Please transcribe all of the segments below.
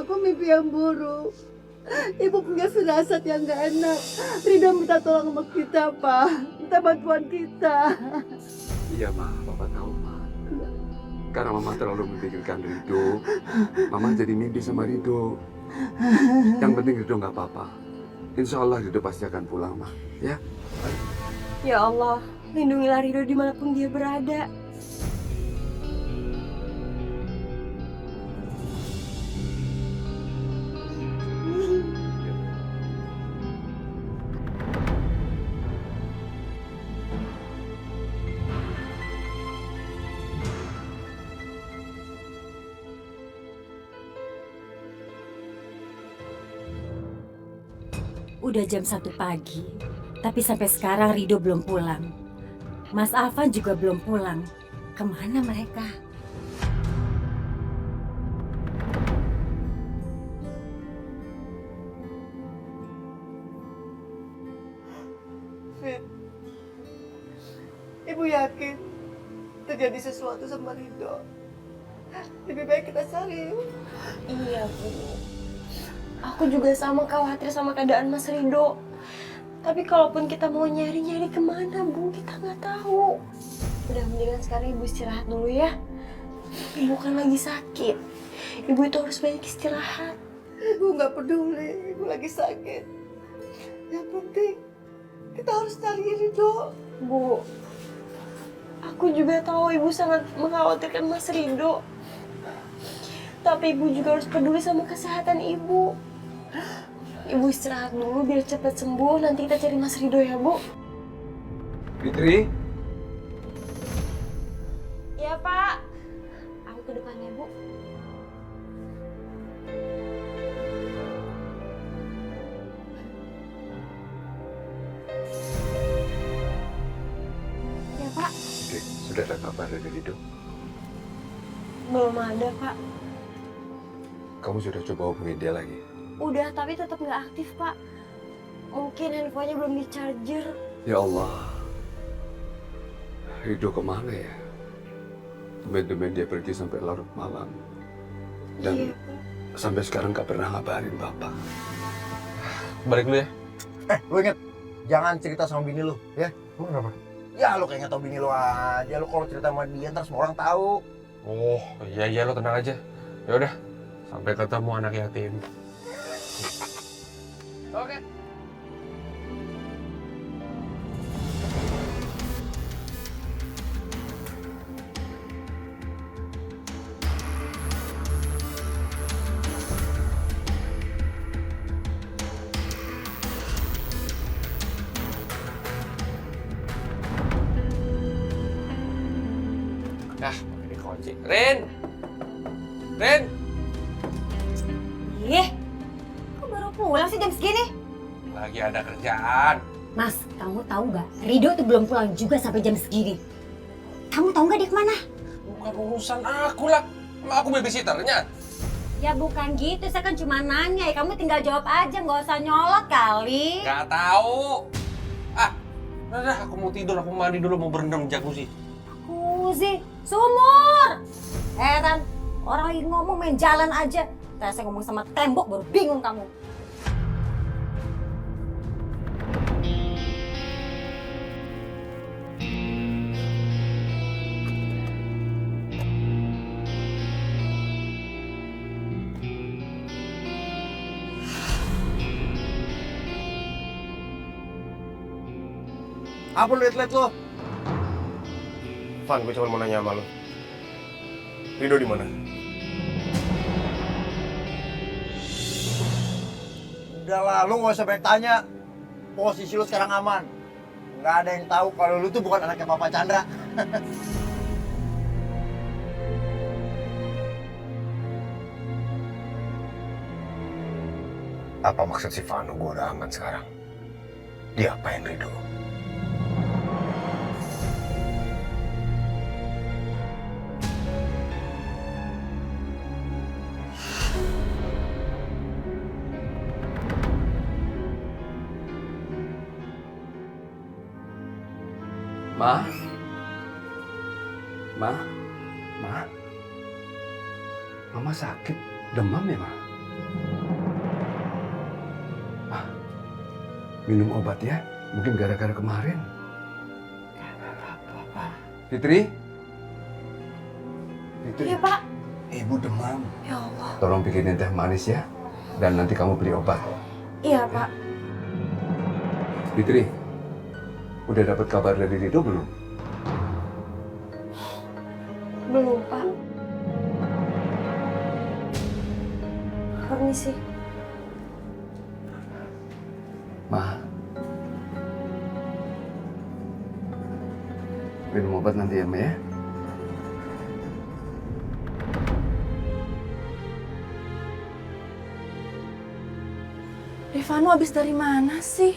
Aku mimpi yang buruk. Ibu punya firasat yang gak enak. Ridho minta tolong sama kita, Pak. Minta bantuan kita. Iya, Ma. Papa tahu, Ma. Karena Mama terlalu memikirkan Ridho, Mama jadi mimpi sama Ridho. Yang penting Ridho nggak apa-apa. Insya Allah Ridho pasti akan pulang, Ma. Ya? Ya Allah, lindungilah Ridho dimanapun dia berada. Udah jam 1 pagi, tapi sampai sekarang Ridho belum pulang. Mas Afan juga belum pulang. Kemana mereka? Fit, Ibu yakin terjadi sesuatu sama Ridho. Lebih baik kita cari. Iya, Bu. Aku juga sama khawatir sama keadaan Mas Ridho. Tapi kalaupun kita mau nyari-nyari kemana, Bu, kita nggak tahu. Udah mendingan sekarang Ibu istirahat dulu ya. Ibu kan lagi sakit. Ibu itu harus banyak istirahat. Ibu nggak peduli. Ibu lagi sakit. Yang penting kita harus cari Ridho. Bu, aku juga tahu Ibu sangat mengkhawatirkan Mas Ridho. Tapi Ibu juga harus peduli sama kesehatan Ibu. Ibu istirahat dulu biar cepat sembuh. Nanti kita cari Mas Ridho ya, Bu. Fitri? Ya, Pak. Aku ke depannya, Bu. Ya, Pak. Oke, sudah ada kabar dari Ridho? Belum ada, Pak. Kamu sudah coba hubungi dia lagi? Udah, tapi tetap nggak aktif, Pak. Mungkin handphonenya belum di-charger. Ya Allah. Ridho kemana ya? Temen-temen dia pergi sampai larut malam. Dan Iya, Pak. sampai sekarang gak pernah ngabarin Bapak. Balik dulu ya. Lu inget, jangan cerita sama bini lu, ya? Emang kenapa? Ya lu kayaknya tau bini lu aja, lu kalau cerita sama dia ntar semua orang tahu. Oh, iya lo tenang aja. Ya udah, sampai ketemu anak yatim. Oke. Nah, ini kunci. Rin! Ih, kok baru pulang sih jam segini? Lagi ada kerjaan. Mas, kamu tahu nggak? Ridho tuh belum pulang juga sampai jam segini. Kamu tahu nggak dia kemana? Bukan urusan aku lah. Emang aku babysitternya. Ya bukan gitu, saya kan cuma nanya. Ya, kamu tinggal jawab aja, nggak usah nyolot kali. Gak tahu. Udah, aku mau tidur. Aku mandi dulu, mau berendam di jacuzzi. Kuzi, sumur. Heran, orang lagi ngomong main jalan aja. Kayak saya ngomong sama tembok baru bingung kamu. Apa lu liat-liat lu? Van, gue cuma mau nanya sama lu. Ridho di mana? Udah lah, lu gak usah banyak tanya. Posisi lu sekarang aman. Gak ada yang tahu kalau lu tuh bukan anaknya Papa Chandra. Apa maksud si Vanu gue udah aman sekarang? Dia apain Ridho? Ma? Ma? Ma? Mama sakit, demam ya, Ma? minum obat ya. Mungkin gara-gara kemarin. Fitri? Fitri? Iya, Pak. Ibu demam. Ya Allah. Tolong bikinin teh manis ya. Dan nanti kamu beli obat. Iya, Pak. Fitri, udah dapat kabar dari Rido belum? Belum, Pak. Permisi. Ma, minum obat nanti ya, Ma ya. Rifano habis dari mana sih?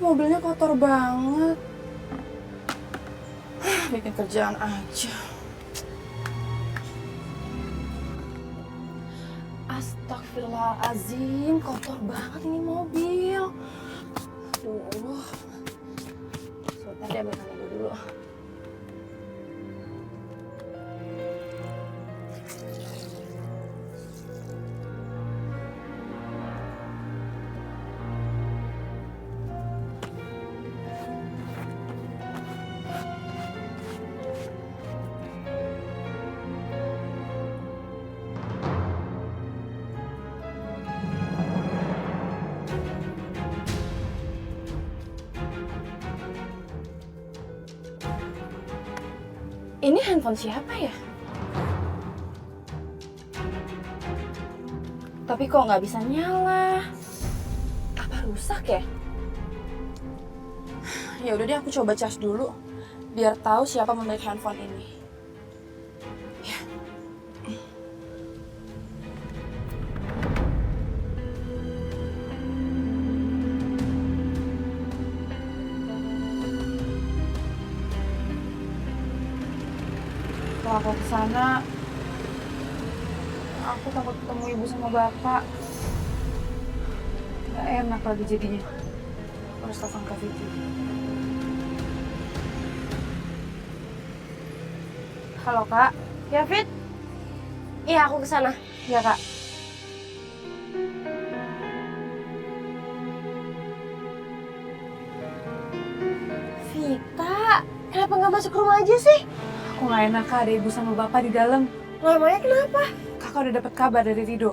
Mobilnya kotor banget. Bikin kerjaan aja. Astagfirullahaladzim, kotor banget ini mobil. Aduh. Sebentar deh, ambil tangan dulu. Ini handphone siapa ya? Tapi kok nggak bisa nyala? Apa rusak ya? Ya udah deh, aku coba cas dulu, biar tahu siapa pemilik handphone ini. Ya. Kalau aku kesana, aku takut ketemu ibu sama bapak. Gak enak lagi jadinya. Harus telepon Kak Vicky. Halo Kak. Ya, Fit? Iya, aku kesana. Ya Kak. Vita, kenapa nggak masuk rumah aja sih? Aku gak enak Kak, ada ibu sama bapak di dalam. Lah, emangnya kenapa? Kakak udah dapat kabar dari Rido.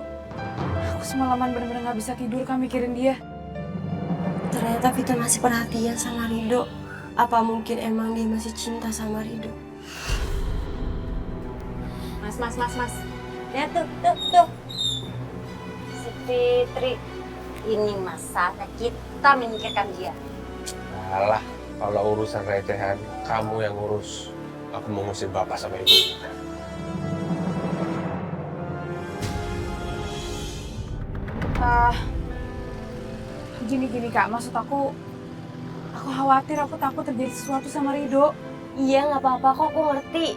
Aku semalaman bener-bener gak bisa tidur Kak mikirin dia. Ternyata Vita masih perhatian sama Rido. Apa mungkin emang dia masih cinta sama Rido? Mas. Lihat tuh. Si Fitri. Ini masalah kita menyingkirkan dia. Alah, kalau urusan recehan, kamu yang urus. Aku mau ngusir bapak sama ibu. Gini Kak, maksud aku khawatir, aku takut terjadi sesuatu sama Rido. Iya, nggak apa-apa kok, aku ngerti.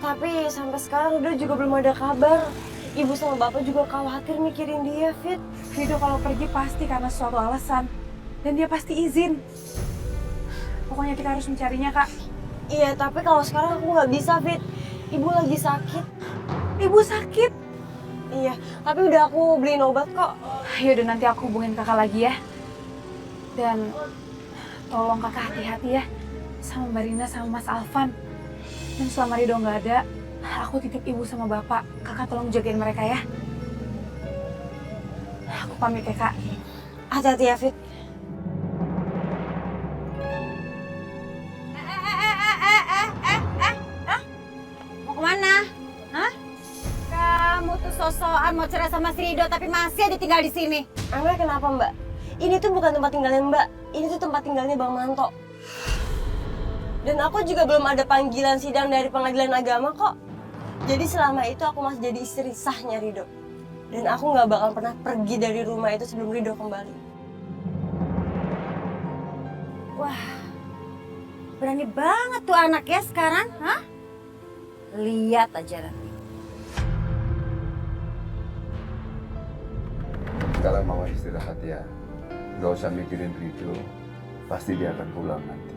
Tapi sampai sekarang Rido juga belum ada kabar. Ibu sama bapak juga khawatir mikirin dia, Fit. Rido kalau pergi pasti karena suatu alasan. Dan dia pasti izin. Pokoknya kita harus mencarinya Kak. Iya, tapi kalau sekarang aku nggak bisa, Fit. Ibu lagi sakit. Ibu sakit? Iya, tapi udah aku beliin obat kok. Yaudah, nanti aku hubungin kakak lagi ya. Dan tolong kakak hati-hati ya sama Mbak Rina sama Mas Alvan. Dan selama Rido nggak ada, aku titip ibu sama bapak. Kakak tolong jagain mereka ya. Aku pamit ya Kak. Hati-hati ya, Fit. Mau kemana? Hah? Kamu tuh sosokan mau cerai sama si Rido tapi masih aja tinggal di sini. Emangnya kenapa, Mbak? Ini tuh bukan tempat tinggalnya Mbak. Ini tuh tempat tinggalnya Bang Manto. Dan aku juga belum ada panggilan sidang dari pengadilan agama kok. Jadi selama itu aku masih jadi istri sahnya Rido. Dan aku nggak bakal pernah pergi dari rumah itu sebelum Rido kembali. Wah, berani banget tuh anaknya sekarang, hah? Lihat aja nanti. Sekarang Mama istirahat ya. Gak usah mikirin Rido. Pasti dia akan pulang nanti.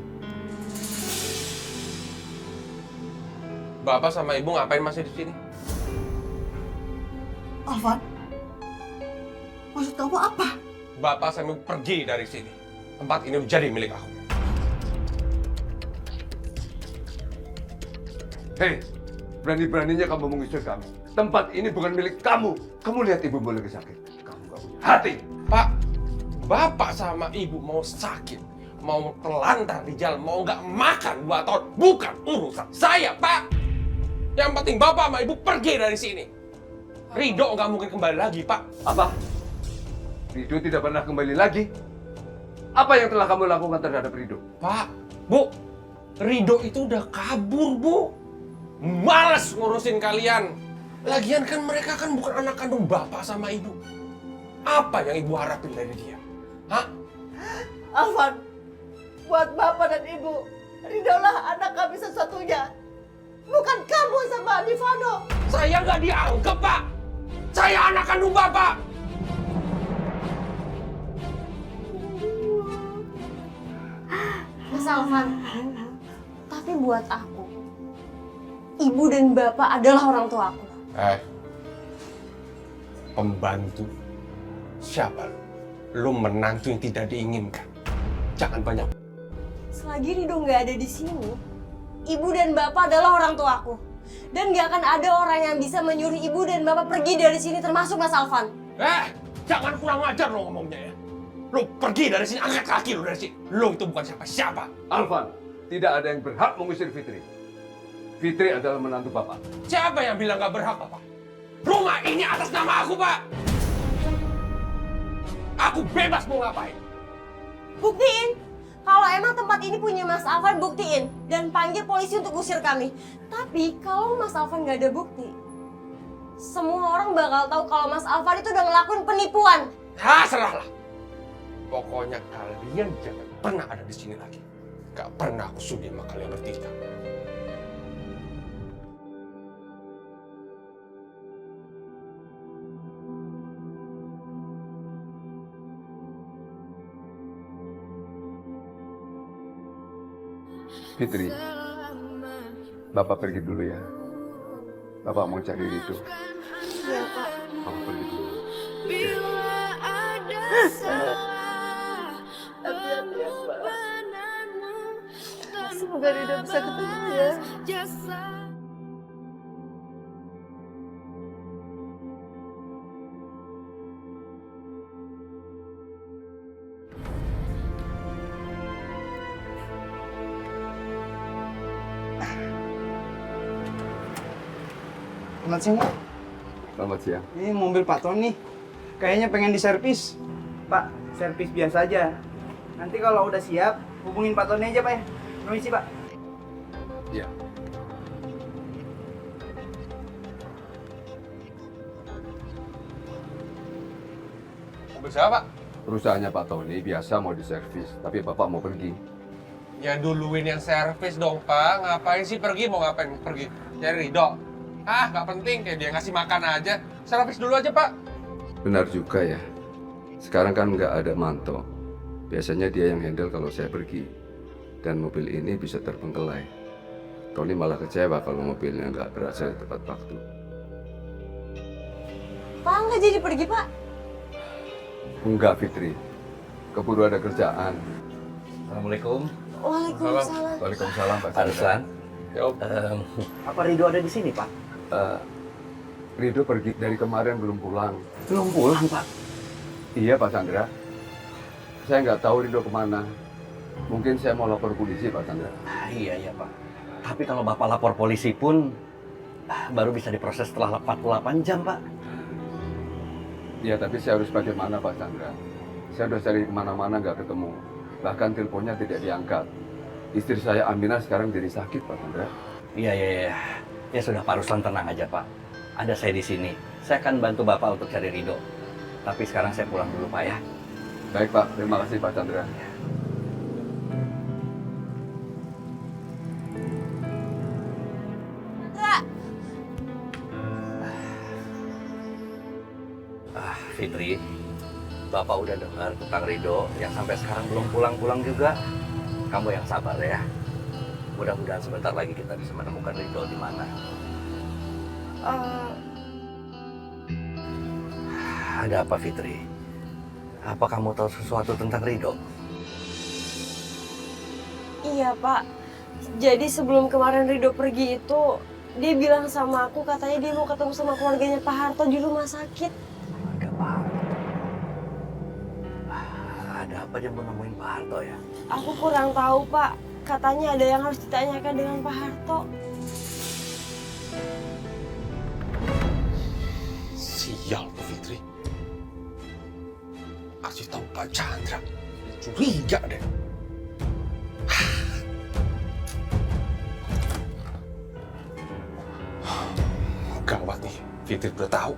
Bapak sama ibu ngapain masih di sini? Alvan, maksud kamu apa? Bapak saya mau pergi dari sini. Tempat ini menjadi milik aku. Hei, berani-beraninya kamu mengusir kami. Tempat ini bukan milik kamu. Kamu lihat ibu lagi sakit. Kamu gak punya hati. Pak, Bapak sama Ibu mau sakit, mau terlantar di jalan, mau nggak makan 2 tahun, bukan urusan saya, Pak. Yang penting Bapak sama Ibu pergi dari sini. Ridho nggak mungkin kembali lagi, Pak. Apa? Ridho tidak pernah kembali lagi? Apa yang telah kamu lakukan terhadap Ridho? Pak, Bu, Ridho itu udah kabur, Bu. Males ngurusin kalian. Lagian kan mereka kan bukan anak kandung Bapak sama Ibu. Apa yang Ibu harapin dari dia? Hah? Alvan, buat bapak dan ibu, Ridho lah anak kami satu-satunya. Bukan kamu sama Alifano. Saya nggak dianggap, Pak. Saya anak kandung Bapak. Mas Alvan, tapi buat aku, ibu dan bapak adalah orang tua aku. Pembantu? Siapa lu? Lu menantu yang tidak diinginkan. Jangan banyak. Selagi Ridho nggak ada di sini, ibu dan bapak adalah orang tua aku. Dan nggak akan ada orang yang bisa menyuruh ibu dan bapak pergi dari sini, termasuk Mas Alvan. Jangan kurang ajar lo ngomongnya ya. Lu pergi dari sini, angkat kaki lu dari sini. Lu itu bukan siapa-siapa. Alvan, tidak ada yang berhak mengusir Fitri. Fitri adalah menantu Bapak. Siapa yang bilang nggak berhak, Bapak? Rumah ini atas nama aku, Pak. Aku bebas mau ngapain. Buktiin. Kalau emang tempat ini punya Mas Alvan, buktiin. Dan panggil polisi untuk usir kami. Tapi kalau Mas Alvan nggak ada bukti, semua orang bakal tahu kalau Mas Alvan itu udah ngelakuin penipuan. Serahlah. Pokoknya kalian jangan pernah ada di sini lagi. Gak pernah aku sudi sama kalian bertiga. Fitri, Bapak pergi dulu ya. Bapak mau cari Ridho. Iya, Pak. Bapak pergi dulu. Hati-hati ya, Pak. Semoga Ridho bisa ketemu ya. Selamat siang, Pak. Selamat siang. Ini mobil Pak Tony. Kayaknya pengen diservis. Pak, servis biasa aja. Nanti kalau udah siap, hubungin Pak Tony aja, Pak ya. Permisi, Pak. Iya. Mobil siapa, Pak? Perusahaannya Pak Tony biasa mau diservis, tapi Bapak mau pergi. Ya duluin yang servis dong, Pak. Ngapain sih pergi? Mau ngapain pergi? Cari Ridho. Gak penting. Kayak dia ngasih makan aja. Servis dulu aja, Pak. Benar juga ya. Sekarang kan nggak ada Manto. Biasanya dia yang handle kalau saya pergi. Dan mobil ini bisa terbengkelai. Tony malah kecewa kalau mobilnya nggak berhasil tepat waktu. Pak nggak jadi pergi, Pak? Enggak, Fitri. Keburu ada kerjaan. Assalamualaikum. Waalaikumsalam. Waalaikumsalam, Pak Pak Ruslan. Apa Ridho ada di sini, Pak? Ridho pergi dari kemarin belum pulang. Belum pulang, Pak. Iya, Pak Chandra. Saya nggak tahu Ridho kemana. Mungkin saya mau lapor polisi, Pak Chandra. Iya, Pak. Tapi kalau Bapak lapor polisi pun baru bisa diproses setelah 48 jam, Pak. Iya, tapi saya harus bagaimana, Pak Chandra? Saya udah cari kemana-mana nggak ketemu. Bahkan teleponnya tidak diangkat. Istri saya Aminah sekarang jadi sakit, Pak Chandra. Iya. Ya sudah, Pak Ruslan, tenang aja, Pak. Ada saya di sini. Saya akan bantu Bapak untuk cari Ridho. Tapi sekarang saya pulang dulu, Pak ya. Baik, Pak. Terima kasih, Pak Chandra. Fitri, Bapak udah dengar tentang Ridho yang sampai sekarang belum pulang-pulang juga. Kamu yang sabar ya. Mudah-mudahan sebentar lagi kita bisa menemukan Ridho di mana. Ada apa, Fitri? Apa kamu tahu sesuatu tentang Rido? Iya Pak, jadi sebelum kemarin Rido pergi itu, dia bilang sama aku katanya dia mau ketemu sama keluarganya Pak Harto di rumah sakit. Ada Pak Harto. Ada apa dia mau nemuin Pak Harto ya? Aku kurang tahu Pak, katanya ada yang harus ditanyakan dengan Pak Harto. Sial tuh Fitri. Kasih tahu Pak Chandra. Curiga deh. Gawat nih, Fitri udah tahu.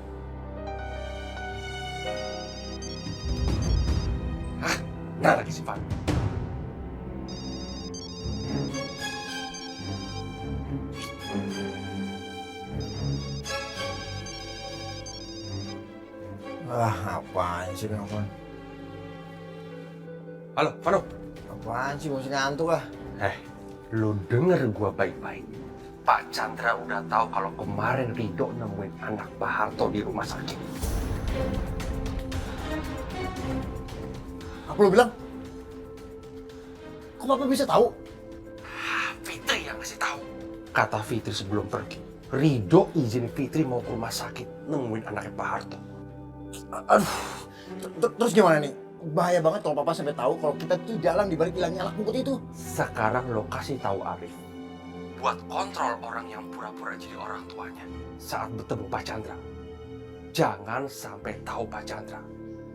Hah? Nah lagi si Fan. Apaan sih Bang Fon? Halo, Fano. Apaan sih, masih ngantuk lah. Lu denger gua baik-baik. Pak Chandra udah tahu kalau kemarin Rido nemuin anak Pak Harto di rumah sakit. Apa lu bilang? Kok Bapak bisa tahu? Fitri yang ngasih tahu. Kata Fitri sebelum pergi, Rido izin Fitri mau ke rumah sakit nemuin anaknya Pak Harto. Aduh, terus gimana nih? Bahaya banget kalau Papa sampai tahu kalau kita tuh jalan di balik hilangnya anak bungkut itu. Sekarang lo kasih tahu Arif buat kontrol orang yang pura-pura jadi orang tuanya saat bertemu Pak Chandra. Jangan sampai tahu Pak Chandra.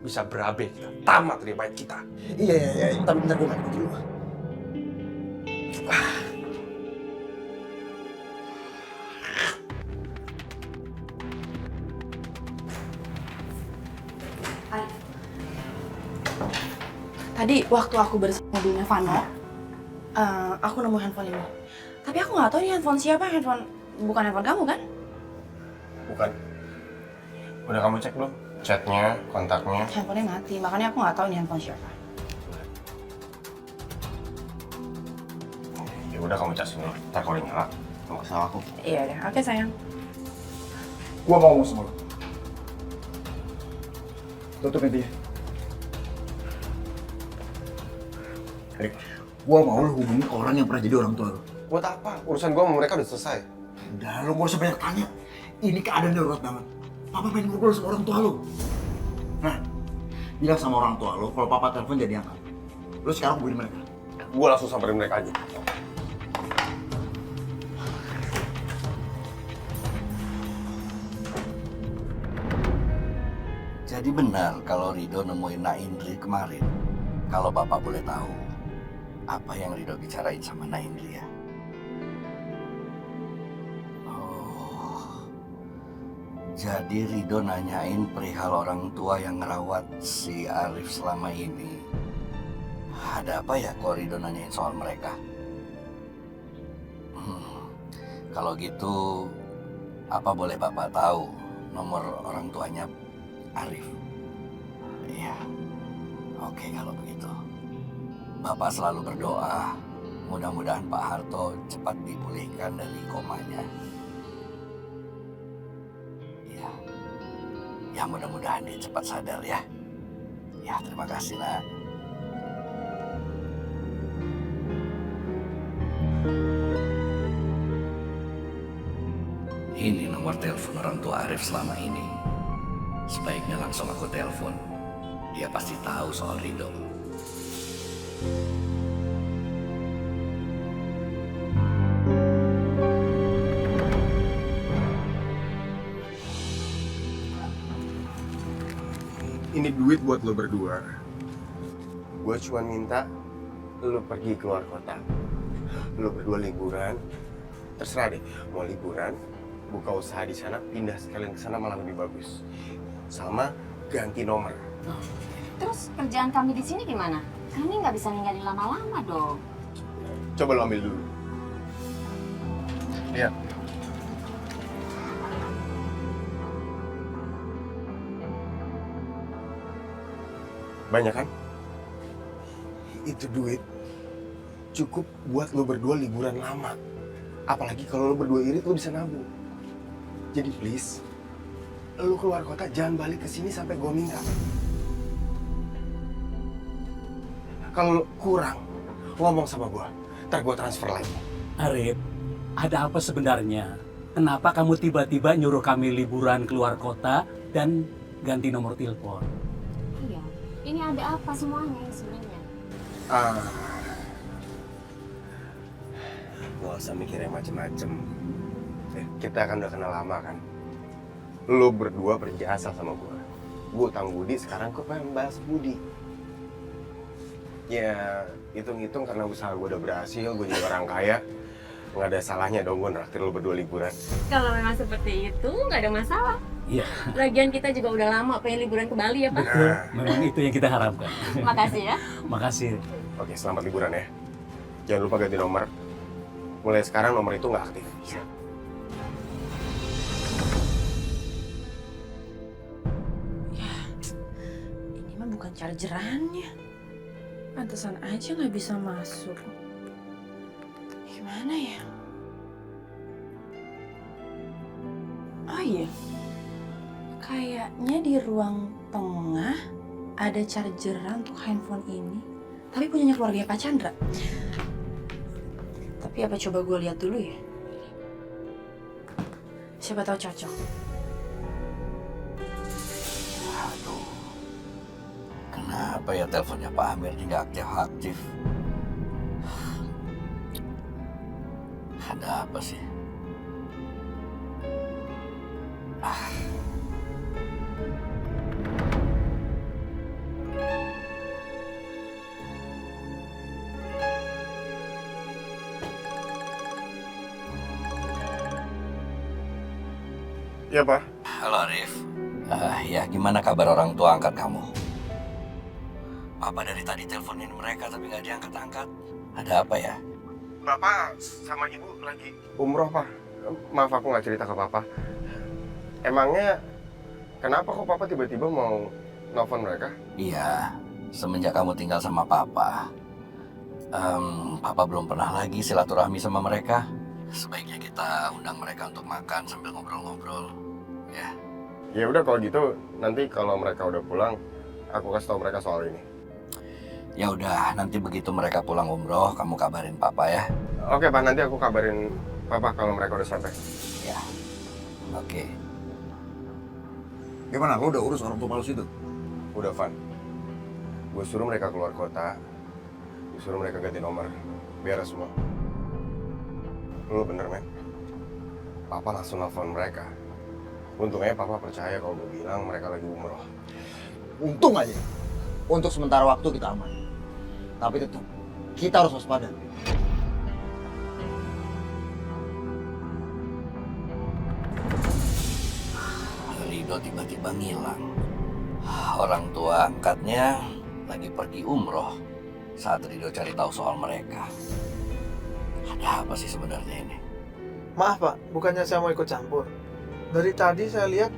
Bisa berabe kita, tamat riwayat kita. Iya, tapi bentar gue mandi dulu. Tadi waktu aku bersama mobilnya Vano, aku nemu handphone ini. Tapi aku nggak tahu ini handphone siapa, bukan handphone kamu kan? Bukan. Udah kamu cek belum? Chatnya, kontaknya. Handphonenya mati, makanya aku nggak tahu ini handphone siapa. Ya udah kamu casin dulu. Ntar kalau nyala, kamu kasih tahu aku. Iya deh, oke sayang. Gua mau ngomong sama lu. Tutup intinya. Rik, gua mau lu hubungin orang yang pernah jadi orang tua lu. Buat apa? Urusan gua sama mereka udah selesai. Udah, lu gak usah banyak tanya. Ini keadaan darurat banget. Papa pengen ngobrol sama orang tua lu. Nah, bilang sama orang tua lu kalau Papa telepon jadi angkat. Lu sekarang hubungin mereka. Gua langsung samperin mereka aja. Jadi benar kalau Rido nemuin Nak Indri kemarin. Kalau Bapak boleh tahu, apa yang Rido bicarain sama Nak Indri ya? Oh, jadi Rido nanyain perihal orang tua yang ngerawat si Arif selama ini. Ada apa ya kalau Rido nanyain soal mereka? Kalau gitu, apa boleh Bapak tahu nomor orang tuanya Arif? Iya. Oke kalau begitu. Bapak selalu berdoa, mudah-mudahan Pak Harto cepat dipulihkan dari komanya. Iya. Ya mudah-mudahan dia cepat sadar ya. Ya terima kasih Nak. Ini nomor telepon orang tua Arif selama ini. Sebaiknya langsung aku telepon. Dia pasti tahu soal Rido. Ini duit buat lo berdua. Gue cuma minta lo pergi keluar kota. Lo berdua liburan. Terserah deh, mau liburan, buka usaha di sana, pindah sekalian ke sana malah lebih bagus. Sama ganti nomor. Terus kerjaan kami di sini gimana? Kami nggak bisa ninggalin lama-lama dong. Coba lo ambil dulu. Lihat. Banyak kan? Itu duit cukup buat lo berdua liburan lama. Apalagi kalau lo berdua irit, lo bisa nabung. Jadi please, lo keluar kota jangan balik ke sini sampai gue minta. Kalau kurang, ngomong sama gue. Ntar gue transfer lagi. Arif, ada apa sebenarnya? Kenapa kamu tiba-tiba nyuruh kami liburan keluar kota dan ganti nomor telepon? Iya, ini ada apa semuanya sebenarnya? Gak usah mikir yang macem-macem. Kita kan udah kenal lama kan. Lo berdua berjasa sama gue. Gue utang budi, sekarang gue pengen balas budi. Ya, hitung-hitung karena usaha gue udah berhasil, gue jadi orang kaya. Nggak ada salahnya dong gue nraktir lo berdua liburan. Kalau memang seperti itu, nggak ada masalah. Iya, Lagian kita juga udah lama pengen liburan ke Bali ya, Pak. betul. Memang itu yang kita harapkan. Makasih ya. Makasih. Oke, selamat liburan ya. Jangan lupa ganti nomor. Mulai sekarang nomor itu nggak aktif. Ini mah bukan chargerannya. Pantesan aja nggak bisa masuk. Gimana ya? Oh iya, kayaknya di ruang tengah ada chargeran untuk handphone ini. Tapi punyanya keluarganya Pak Chandra. Tapi apa coba gue lihat dulu ya? Siapa tahu cocok. Aduh, kenapa ya teleponnya Pak Amir ini nggak aktif-aktif? Ada apa sih? Iya, Pak. Halo Arif. Ya gimana kabar orang tua angkat kamu? Papa dari tadi teleponin mereka tapi nggak diangkat-angkat. Ada apa ya? Bapak sama Ibu lagi umroh, Pak. Maaf aku nggak cerita ke Papa. Emangnya kenapa kok Papa tiba-tiba mau nelfon mereka? Iya, semenjak kamu tinggal sama Papa, Papa belum pernah lagi silaturahmi sama mereka. Sebaiknya kita undang mereka untuk makan sambil ngobrol-ngobrol, ya. Ya udah kalau gitu, nanti kalau mereka udah pulang, aku kasih tahu mereka soal ini. Ya udah, nanti begitu mereka pulang umroh, kamu kabarin Papa ya. Oke, Pak, nanti aku kabarin Papa kalau mereka udah sampai. Ya, oke. Gimana, lo udah urus orang tua palsu itu? Udah, Van. Gue suruh mereka keluar kota, gue suruh mereka ganti nomor, beres semua. Lu bener, men. Papa langsung nelfon mereka. Untungnya Papa percaya kalau gue bilang mereka lagi umroh. Untung aja. Untuk sementara waktu kita aman. Tapi tetap, kita harus waspada. Rido tiba-tiba ngilang. Orang tua angkatnya lagi pergi umroh saat Rido cari tahu soal mereka. Ada apa sih sebenarnya ini? Maaf Pak, bukannya saya mau ikut campur. Dari tadi saya lihat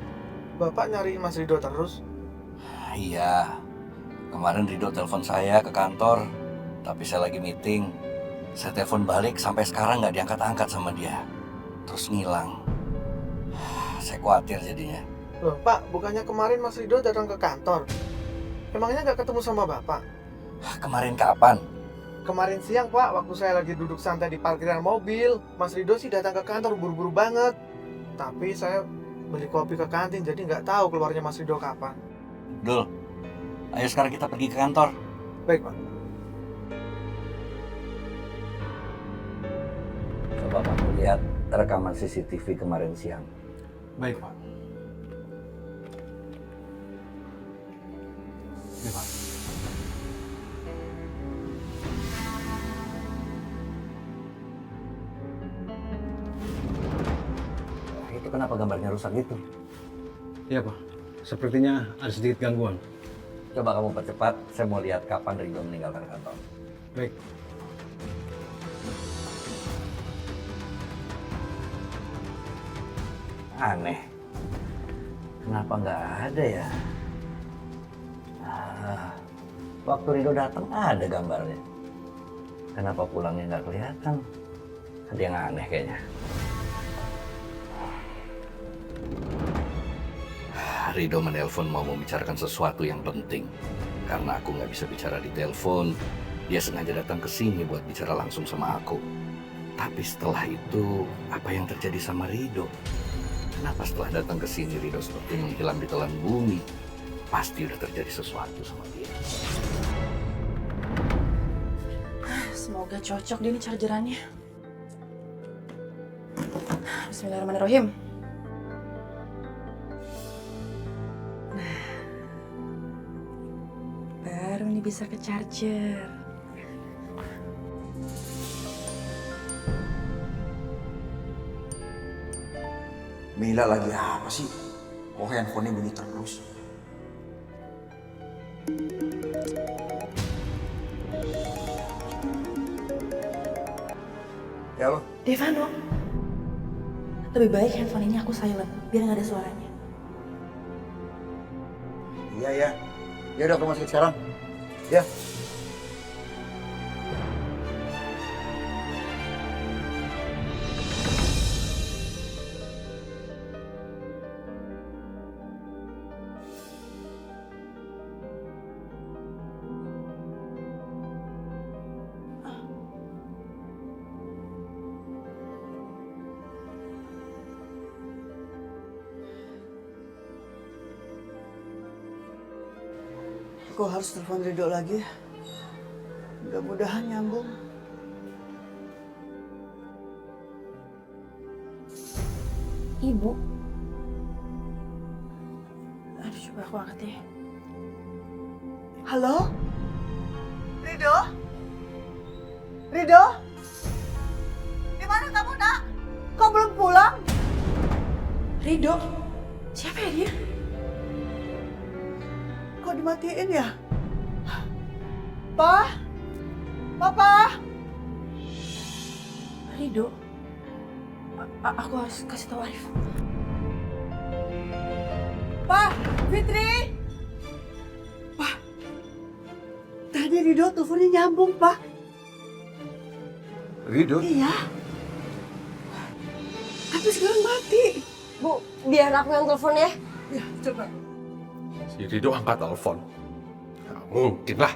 Bapak nyariin Mas Rido terus. Iya, kemarin Rido telepon saya ke kantor, tapi saya lagi meeting. Saya telepon balik sampai sekarang nggak diangkat-angkat sama dia. Terus ngilang. Saya khawatir jadinya. Loh Pak, bukannya kemarin Mas Rido datang ke kantor? Emangnya nggak ketemu sama Bapak? Kemarin kapan? Kemarin siang Pak, waktu saya lagi duduk santai di parkiran mobil, Mas Rido sih datang ke kantor buru-buru banget. Tapi saya beli kopi ke kantin, jadi nggak tahu keluarnya Mas Rido kapan. Dul, ayo sekarang kita pergi ke kantor. Baik Pak. Coba kamu lihat rekaman CCTV kemarin siang. Baik, Pak. Ini, Pak. Itu kenapa gambarnya rusak gitu? Iya, Pak. Sepertinya ada sedikit gangguan. Coba kamu percepat, saya mau lihat kapan Rido meninggalkan kantor. Baik. Aneh. Kenapa nggak ada ya? Waktu Rido datang ada gambarnya. Kenapa pulangnya nggak kelihatan? Ada yang aneh kayaknya. Rido menelpon mau membicarakan sesuatu yang penting. Karena aku nggak bisa bicara di telepon, Dia sengaja datang ke sini buat bicara langsung sama aku. Tapi setelah itu, apa yang terjadi sama Rido? Kenapa setelah datang ke sini Rido seperti menghilang di telan bumi? Pasti udah terjadi sesuatu sama dia. Semoga cocok deh nih chargerannya. Bismillahirrahmanirrahim. Nah, baru nih bisa ke charger. Mila lagi apa sih? Kok handphonenya bunyi terus? Ya lo? Devano, lebih baik handphone ini aku silent, biar nggak ada suaranya. Iya ya. Ya udah aku masuk sekarang. Ya. Aku harus telepon Rido lagi. Mudah-mudahan nyambung. Ibu. Aduh, coba aku angkat ya. Halo? Rido? Rido? Di mana kamu, Nak? Kau belum pulang? Rido? Siapa ya dia? Kok dimatiin ya? Pa? Papa? Rido? Aku harus kasih tahu Arif. Pa? Fitri? Pa? Tadi Rido teleponnya nyambung, Pa. Rido? Iya. Tapi sekarang mati. Bu, biar aku yang telepon ya. Ya, coba. Si Rido angkat telepon. Nggak mungkin lah.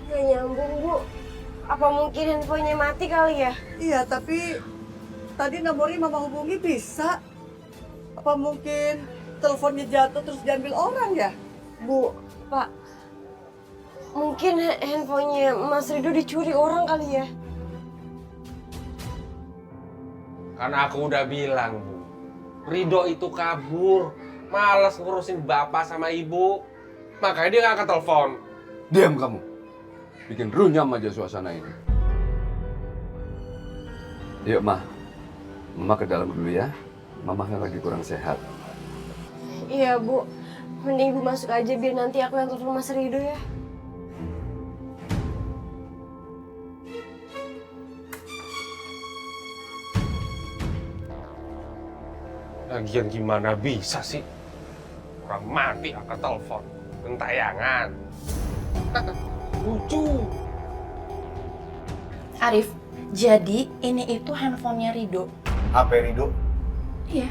Nggak nyambung, Bu. Apa mungkin handphonenya mati kali ya? Iya, tapi tadi nomornya Mama hubungi bisa. Apa mungkin teleponnya jatuh terus diambil orang ya? Bu, Pak. Mungkin handphonenya Mas Rido dicuri orang kali ya? Karena aku udah bilang, Bu. Rido itu kabur. Males ngurusin bapak sama ibu. Makanya dia nggak angkat telepon. Diam kamu. Bikin runyam aja suasana ini. Yuk, Ma. Mama ke dalam dulu ya. Mama kan lagi kurang sehat. Iya, Bu. Mending Bu masuk aja biar nanti aku yang telepon Mas Rido ya. Lagian gimana bisa sih? Orang mati angkat telepon. Gentayangan. Lucu. Arif, jadi ini itu handphonenya Rido. HP Rido? Iya.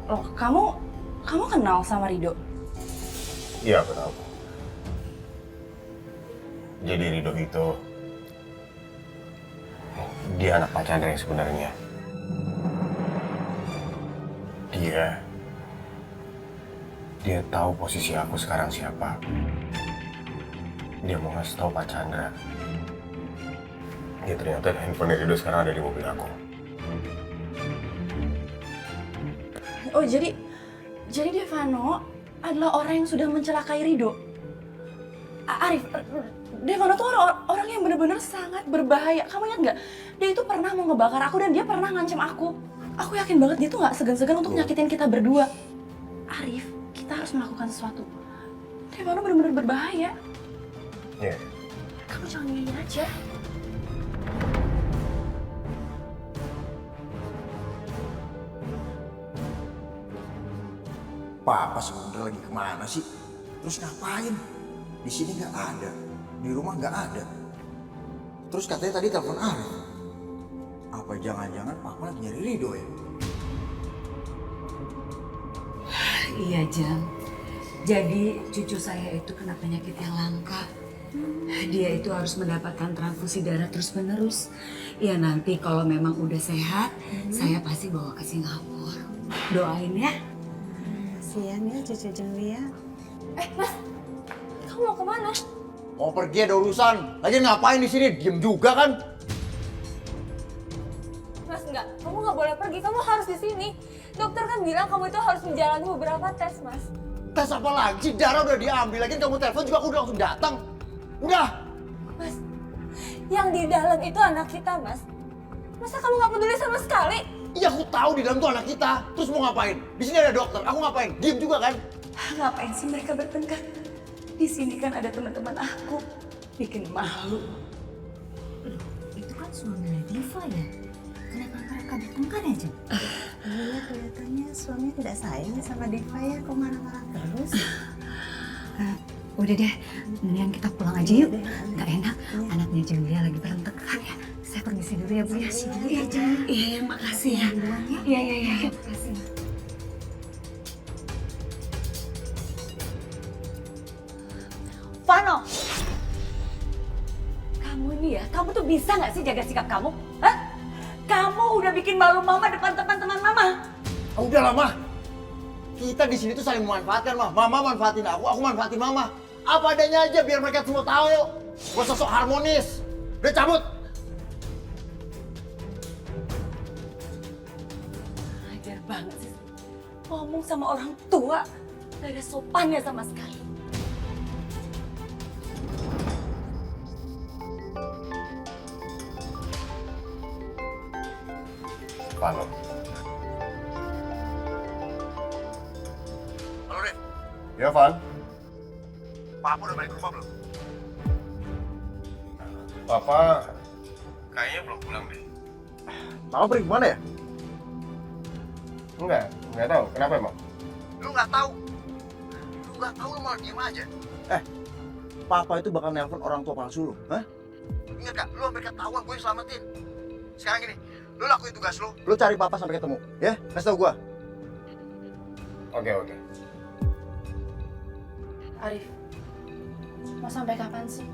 Loh, kamu kenal sama Rido? Iya, aku tahu. Jadi Rido itu dia anak Pak Chandra yang sebenarnya. Dia tahu posisi aku sekarang siapa. Dia mau ngasih tahu Pak Chandra. Ya ternyata handphone Rido sekarang ada di mobil aku. Oh, jadi Devano adalah orang yang sudah mencelakai Rido. Arif, Devano tuh orang yang benar-benar sangat berbahaya. Kamu ingat nggak? Dia itu pernah mau ngebakar aku dan dia pernah ngancam aku. Aku yakin banget dia tuh nggak segan-segan untuk nyakitin kita berdua. Arif, kita harus melakukan sesuatu. Devano benar-benar berbahaya. Iya. Kamu jangan ngingin aja. Papa sebenarnya lagi kemana sih? Terus ngapain? Di sini nggak ada, di rumah nggak ada. Terus katanya tadi telepon Arif. Apa jangan-jangan Papa lagi nyari Rido ya? Iya, Jam. Jadi cucu saya itu kena penyakit yang langka. Dia itu harus mendapatkan transfusi darah terus-menerus. Ya nanti kalau memang udah sehat, saya pasti bawa ke Singapura. Doain ya. Kasihan ya cucu Julia. Mas, kamu mau kemana? Mau pergi ada urusan. Lagi ngapain di sini? Diem juga kan? Mas, enggak. Kamu nggak boleh pergi. Kamu harus di sini. Dokter kan bilang kamu itu harus menjalani beberapa tes, Mas. Tes apa lagi? Darah udah diambil. Lagi kamu telepon juga aku udah langsung datang. Udah. Mas, yang di dalam itu anak kita, Mas. Masa kamu nggak peduli sama sekali? Iya aku tahu di dalam tuh anak kita. Terus mau ngapain? Di sini ada dokter. Aku ngapain? Diem juga kan? Ngapain sih mereka bertengkar? Di sini kan ada teman-teman aku. Bikin malu. Itu kan suaminya Diva ya? Kenapa mereka bertengkar ya, Jeng? Iya, kelihatannya suami tidak sayang sama Diva ya, kok marah-marah terus. Udah deh, mendingan kita pulang aja yuk. Gak enak, anaknya Julia lagi bertengkar ya. Saya permisi dulu ya Bu ya. Iya, jangan. Iya, makasih ya. Iya. Makasih. Vano! Kamu ini ya, kamu tuh bisa nggak sih jaga sikap kamu? Hah? Kamu udah bikin malu mama depan teman-teman mama. Udah lah, Mah. Kita di sini tuh saling memanfaatkan, Mah. Mama manfaatin aku manfaatin Mama. Apa adanya aja biar mereka semua tahu. Gak usah sok harmonis. Udah cabut. Ajar banget sih. Ngomong sama orang tua, gak ada sopannya sama sekali. Vano. Halo, Ren. Ya, Van. Papa udah balik ke rumah belum? Papa kayaknya belum pulang deh. Mama pergi kemana ya? Enggak tahu. Kenapa emang? Lu nggak tahu. Lu malah diem aja. Papa itu bakal nelpon orang tua palsu lu. Hah? Ingat gak? Lu sampai ketahuan gue selamatin. Sekarang gini, lu lakuin tugas lu. Lu cari Papa sampai ketemu. Ya? Kasih tau gue. Oke. Arif, mau sampai kapan sih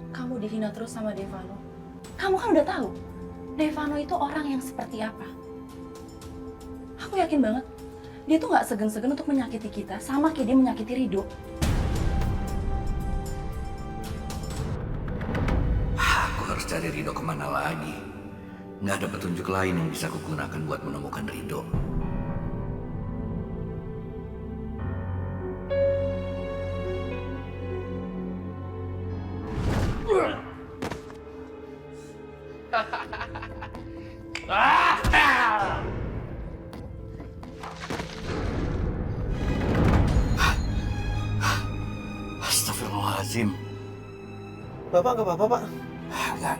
kamu dihina terus sama Devano? Kamu kan udah tahu Devano itu orang yang seperti apa. Aku yakin banget dia tuh nggak segan-segan untuk menyakiti kita sama kayak dia menyakiti Rido. Aku harus cari Rido kemana lagi? Nggak ada petunjuk lain yang bisa aku gunakan buat menemukan Rido. Astagfirullahaladzim. Bapak nggak apa-apa, Pak? Enggak.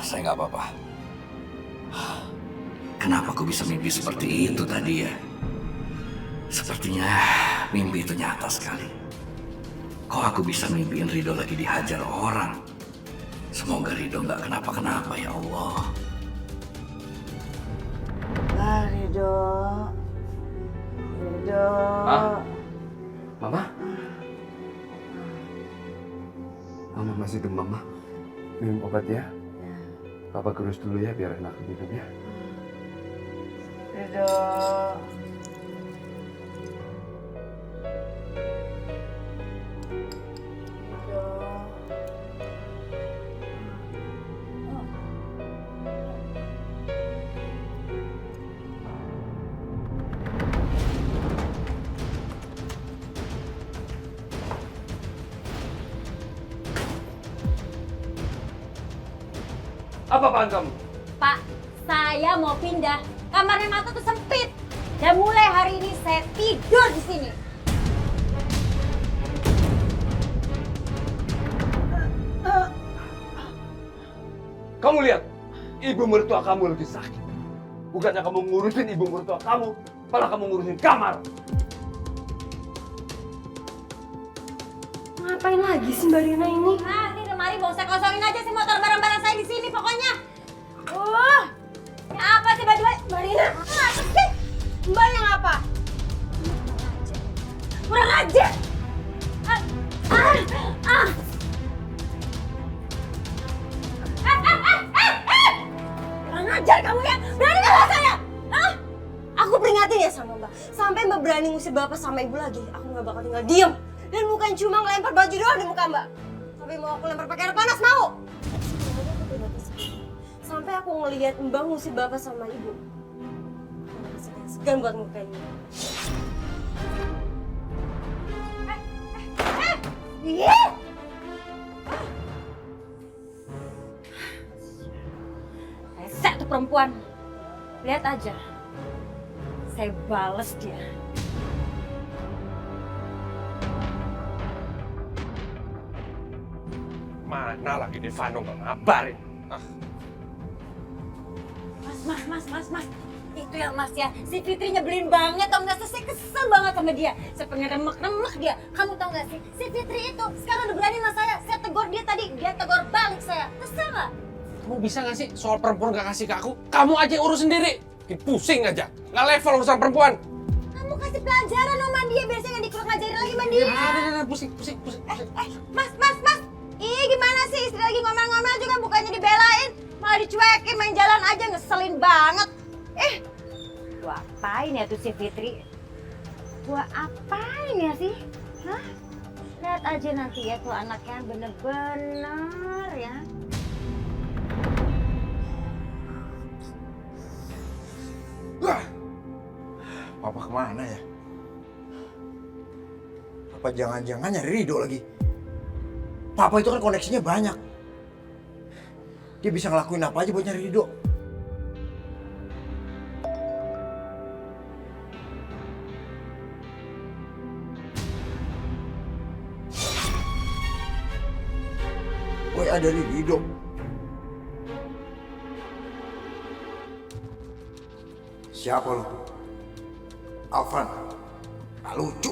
Saya nggak apa-apa. Kenapa aku bisa mimpi seperti itu tadi ya? Sepertinya mimpi itu nyata sekali. Kok aku bisa mimpiin Rido lagi dihajar orang? Semoga Rido nggak kenapa-kenapa ya Allah. Rido. Mama? Mama masih demam, Ma. Minum obat ya. Papa kurus dulu ya biar enak minum ya. Rido. Apa-apaan kamu? Pak, saya mau pindah. Kamarnya Mata tuh sempit. Dan mulai hari ini saya tidur di sini. Kamu lihat, ibu mertua kamu lagi sakit. Bukannya kamu ngurusin ibu mertua kamu, malah kamu ngurusin kamar. Ngapain lagi sih Mbak Rina ini? Nah, ini lemari mau saya kosongin aja sih motor barang-barang saya di sini pokoknya. Ini apa sih baju Mbak Rina? Apa sih? Mbak yang apa? Kurang Mbak. Sampai Mbak berani ngusir Bapak sama Ibu lagi, aku nggak bakal tinggal diem. Dan bukan cuma ngelempar baju doang di muka Mbak. Tapi mau aku lempar pakai air panas, mau? Sampai aku ngelihat Mbak ngusir Bapak sama Ibu. Segan buat mukain. Iya. Resek tuh perempuan. Lihat aja. Saya bales dia. Mana lagi Devano nggak ngabarin? Mas. Itu ya Mas ya, si Fitri nyebelin banget, tau gak sih? Saya kesel banget sama dia. Saya pengen remek-remek dia. Kamu tau gak sih, si Fitri itu sekarang udah berani sama saya tegur dia tadi, dia tegur balik saya. Kesel gak? Kamu bisa gak sih soal perempuan gak kasih ke aku? Kamu aja yang urus sendiri. Bikin pusing aja. Gak level urusan perempuan. Kamu kasih pelajaran sama dia, biasanya gak dikurang ngajarin lagi sama dia. Pusing. Mas. Ih gimana sih, istri lagi ngomel-ngomel juga bukannya dibelain. Malah dicuekin, main jalan aja, ngeselin banget. Gua apain ya tuh si Fitri? Gua apain ya sih? Hah? Lihat aja nanti ya tuh anaknya bener-bener ya. Papa kemana ya? Apa jangan-jangan nyari Rido lagi? Papa itu kan koneksinya banyak. Dia bisa ngelakuin apa aja buat nyari Rido. Woi, ada Rido. Siapa lo? Alvan. Gak lucu.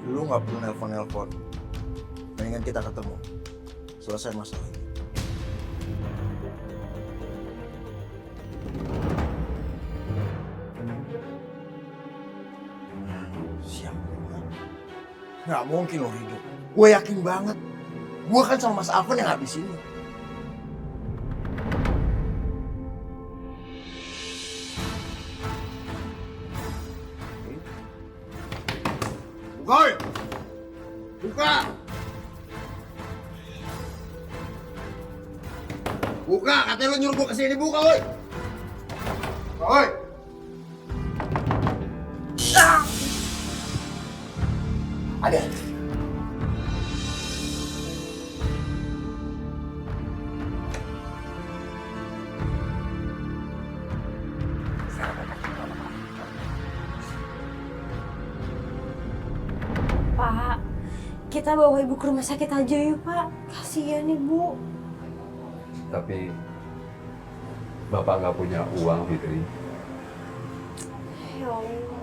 Lu gak perlu nelpon-nelpon. Mendingan kita ketemu. Selesai masalah ini. Nggak mungkin loh Rido. Gue yakin banget. Gue kan sama Mas Alvan yang habis ini. Buka, woy! Buka! Buka! Katanya lo nyuruh gue kesini. Buka, woy! Buka, woy! Ada. Pak, kita bawa Ibu ke rumah sakit aja yuk, Pak. Kasihan Ibu. Tapi Bapak nggak punya uang, Fitri. Ya Allah.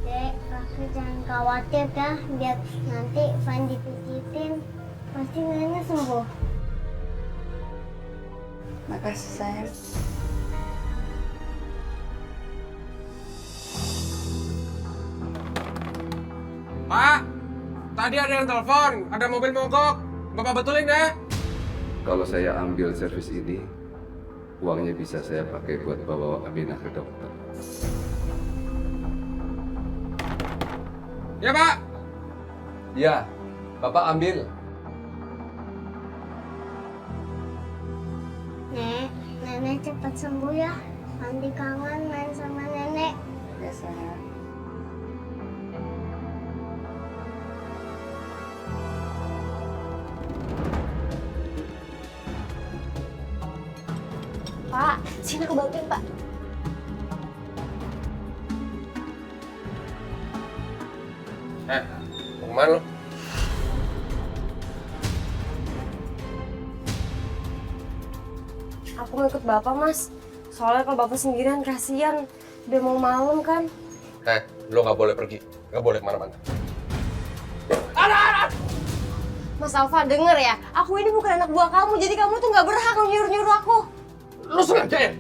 Dek, kakak jangan khawatir ya, biar nanti Van dipijitin, pasti Nenek sembuh. Makasih sayang. Pak, tadi ada yang telepon, ada mobil mogok. Bapak betulin ya. Kalau saya ambil servis ini, uangnya bisa saya pakai buat bawa Aminah ke dokter. Ya, Pak. Ya, Bapak ambil. Nek, Nenek cepat sembuh ya. Nanti kangen main sama Nenek. Ya sayang. Pak, sini aku bantuin, Pak. Mau kemana lo? Aku mau ikut Bapak, Mas. Soalnya kalau Bapak sendirian kasihan. Udah mau malam kan. Lo nggak boleh pergi, nggak boleh kemana-mana. Mas Alfa, denger ya. Aku ini bukan anak buah kamu, jadi kamu tuh nggak berhak nyuruh-nyuruh aku. Lo sengaja ya?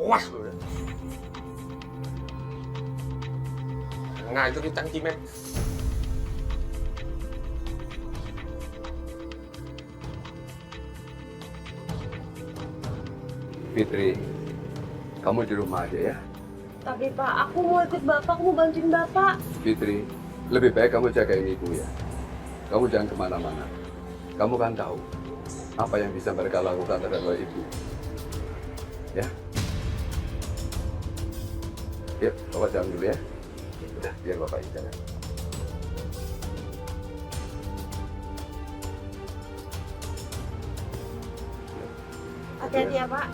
Puas lu ya. Nggak itu di tangki men. Fitri, kamu di rumah aja ya. Tapi Pak, aku mau ikut Bapak, aku mau bantuin Bapak. Fitri, lebih baik kamu jagain ibu ya. Kamu jangan kemana-mana. Kamu kan tahu apa yang bisa mereka lakukan terhadap ibu. Ya. Yuk, Bapak jalan dulu ya. Udah, biar Bapak yang jalan. Hati-hati ya Pak.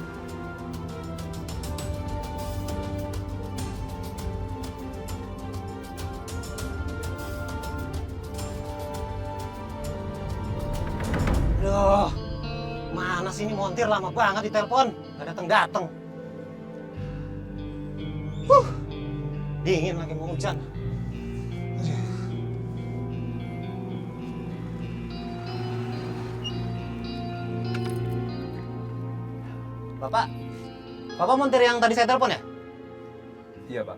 Aduh, mana sih ini montir lama banget di telepon, nggak dateng-dateng. Dingin lagi mau hujan. Bapak montir yang tadi saya telepon ya? Iya, Pak.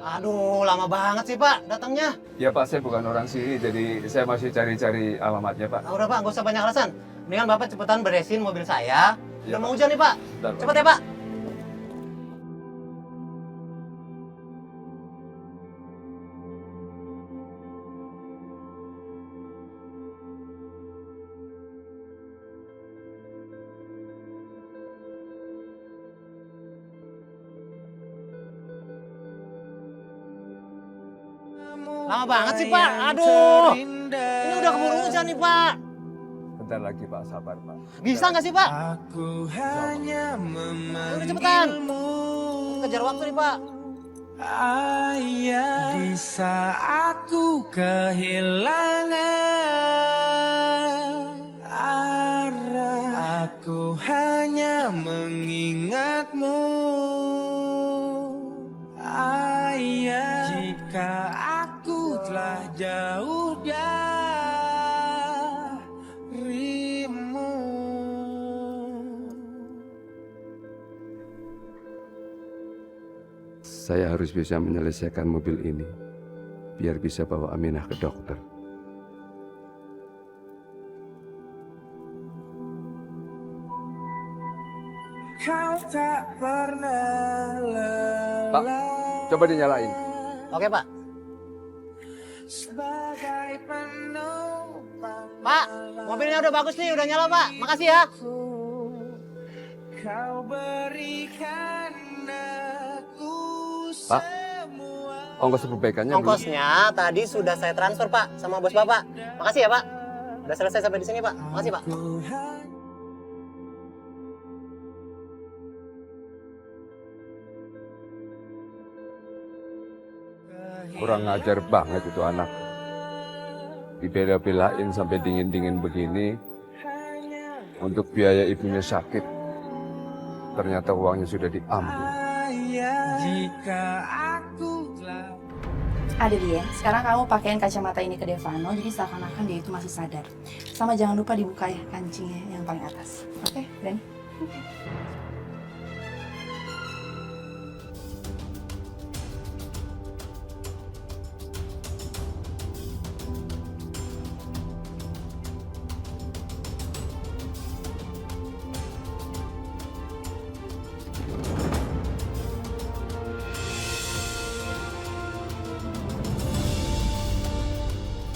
Aduh, lama banget sih Pak datangnya. Ya Pak, saya bukan orang sini, jadi saya masih cari-cari alamatnya Pak. Nah, udah Pak, nggak usah banyak alasan. Mendingan Bapak cepetan beresin mobil saya. Iya, Udah mau hujan nih Pak. Bentar, Pak. Cepet ya Pak. Lama banget sih Pak. Aduh, ini udah keburu hujan nih Pak. Bentar lagi Pak, sabar Pak. Bisa nggak sih Pak? Aku hanya Udah cepetan. Kejar waktu nih Pak. Ayah, di saat ku kehilangan arah, aku hanya mengingatmu. Ayah, jika aku telah jauh darimu. Saya harus bisa menyelesaikan mobil ini, biar bisa bawa Aminah ke dokter. Kau tak pernah Pak, coba dinyalain. Oke Pak. Sebagai penumpang Pak, mobilnya udah bagus nih, udah nyala Pak. Makasih ya. kau berikan aku Pak, ongkos perbaikannya belum? Ongkosnya tadi sudah saya transfer Pak sama bos Bapak. Makasih ya Pak. Udah selesai sampai di sini Pak. Makasih Pak. Kurang ngajar banget itu anak. Dibela-belain sampai dingin-dingin begini untuk biaya ibunya sakit. Ternyata uangnya sudah diambil. jika aku telah Ada dia. Sekarang kamu pakaiin kacamata ini ke Devano, jadi seakan-akan dia itu masih sadar. Sama jangan lupa dibuka ya kancingnya yang paling atas. Oke, Dani?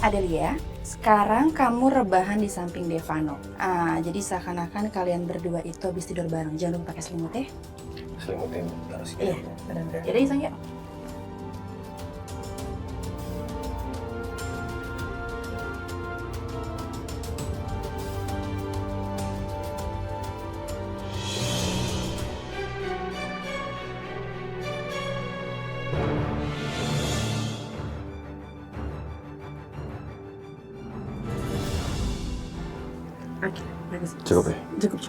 Adelia, sekarang kamu rebahan di samping Devano. Jadi seakan-akan kalian berdua itu habis tidur bareng. Jangan lupa pakai selimut ya. Selimutnya taruh sini. Iya, benar. Yaudah Isang yuk. Oke, bagus. Cukup ya? Cukup.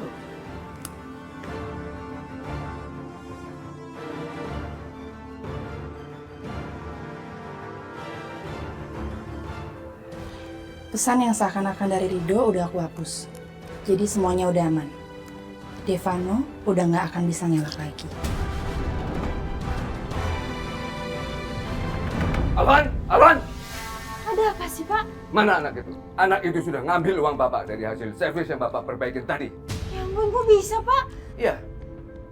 Pesan yang seakan-akan dari Rido udah aku hapus. Jadi semuanya udah aman. Devano udah nggak akan bisa ngelak lagi. Alvan! Ada apa sih, Pak? Mana anak itu? Anak itu sudah ngambil uang Bapak dari hasil servis yang Bapak perbaikin tadi. Ya ampun, kok bisa, Pak? Iya.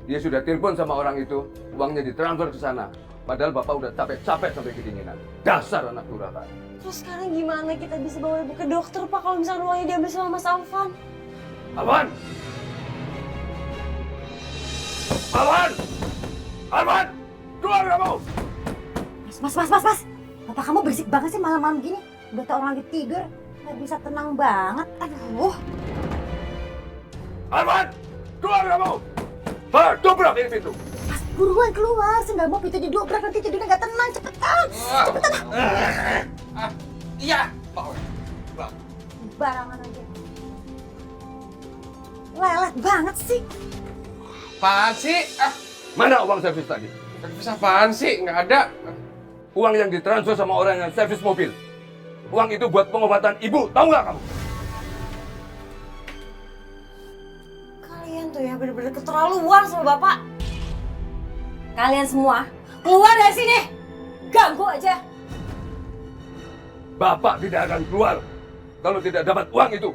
Dia sudah telepon sama orang itu, uangnya ditransfer ke sana. Padahal Bapak udah capek-capek sampai kedinginan. Dasar anak durhaka. Terus sekarang gimana kita bisa bawa ibu ke dokter, Pak, kalau misalnya uangnya diambil sama Mas Alvan? Alvan! Alvan! Alvan! Keluar kamu! Mas. Bapak kamu berisik banget sih malam-malam gini. Udah tau orang lagi tidur, nggak bisa tenang banget. Aduh. Alvan! Keluar kamu! Dobrak ini pintu! Mas, buruan keluar. Saya nggak mau pintu didobrak, nanti tidurnya nggak tenang. Cepetan. Iya. Barangan aja. Lelet banget sih. Apaan sih? Mana uang servis tadi? Servis apaan sih? Nggak ada. Uang yang ditransfer sama orang yang servis mobil. Uang itu buat pengobatan ibu, tahu nggak kamu? Kalian tuh ya bener-bener keterlaluan sama Bapak. Kalian semua keluar dari sini. Ganggu aja. Bapak tidak akan keluar kalau tidak dapat uang itu.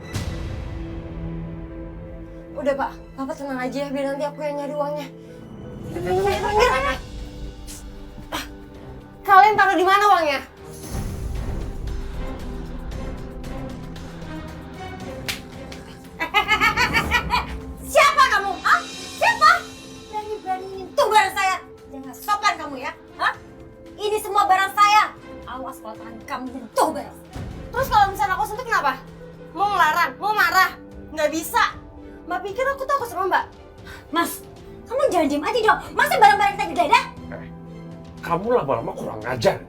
Udah, Pak. Bapak tenang aja ya, biar nanti aku yang nyari uangnya. Kalian taruh di mana uangnya? Siapa kamu? Hah? Siapa? Berani-berani nyentuh barang saya. Jangan sopan kamu ya. Hah? Ini semua barang saya. Awas kalau tangan kamu nyentuh barang. Terus kalau misalnya aku sentuh kenapa? Mau ngelarang? Mau marah? Nggak bisa. Mbak pikir aku takut sama Mbak? Mas, kamu jangan diem aja dong. Masa barang-barang kita digeledah? Kamu lama-lama kurang ngajar.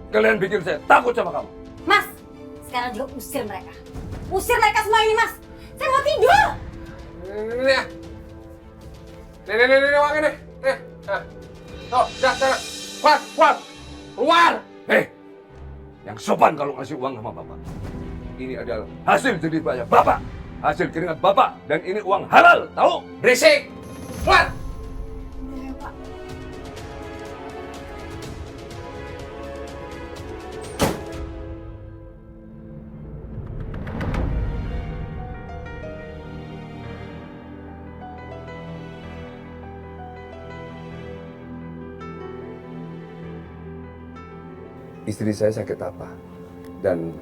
Kalian bikin saya takut sama kamu. Mas, sekarang juga usir mereka. Usir mereka semua ini, Mas. Saya mau tidur. Nih, uangnya nih. Nih. Tuh, dah. Kuat. Keluar. Hei, yang sopan kalau ngasih uang sama Bapak. Ini adalah hasil jerih payah Bapak. Hasil keringat Bapak. Dan ini uang halal, tahu? Berisik. Keluar. Istri saya sakit apa? Dan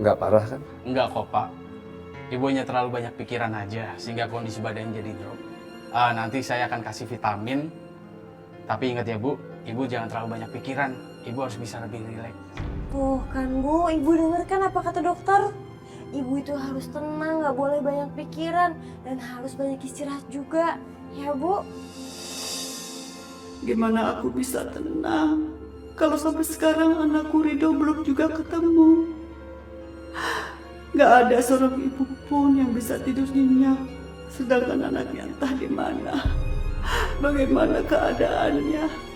nggak parah kan? Enggak kok, Pak. Ibunya terlalu banyak pikiran aja, sehingga kondisi badannya jadi drop. Nanti saya akan kasih vitamin. Tapi ingat ya, Bu, Ibu jangan terlalu banyak pikiran. Ibu harus bisa lebih rileks. Tuh kan, Bu. Ibu denger kan apa kata dokter? Ibu itu harus tenang, nggak boleh banyak pikiran. Dan harus banyak istirahat juga. Ya, Bu? Gimana aku bisa tenang kalau sampai sekarang anakku Ridho belum juga ketemu? Gak ada seorang ibu pun yang bisa tidur nyenyak, sedangkan anaknya entah di mana. Bagaimana keadaannya?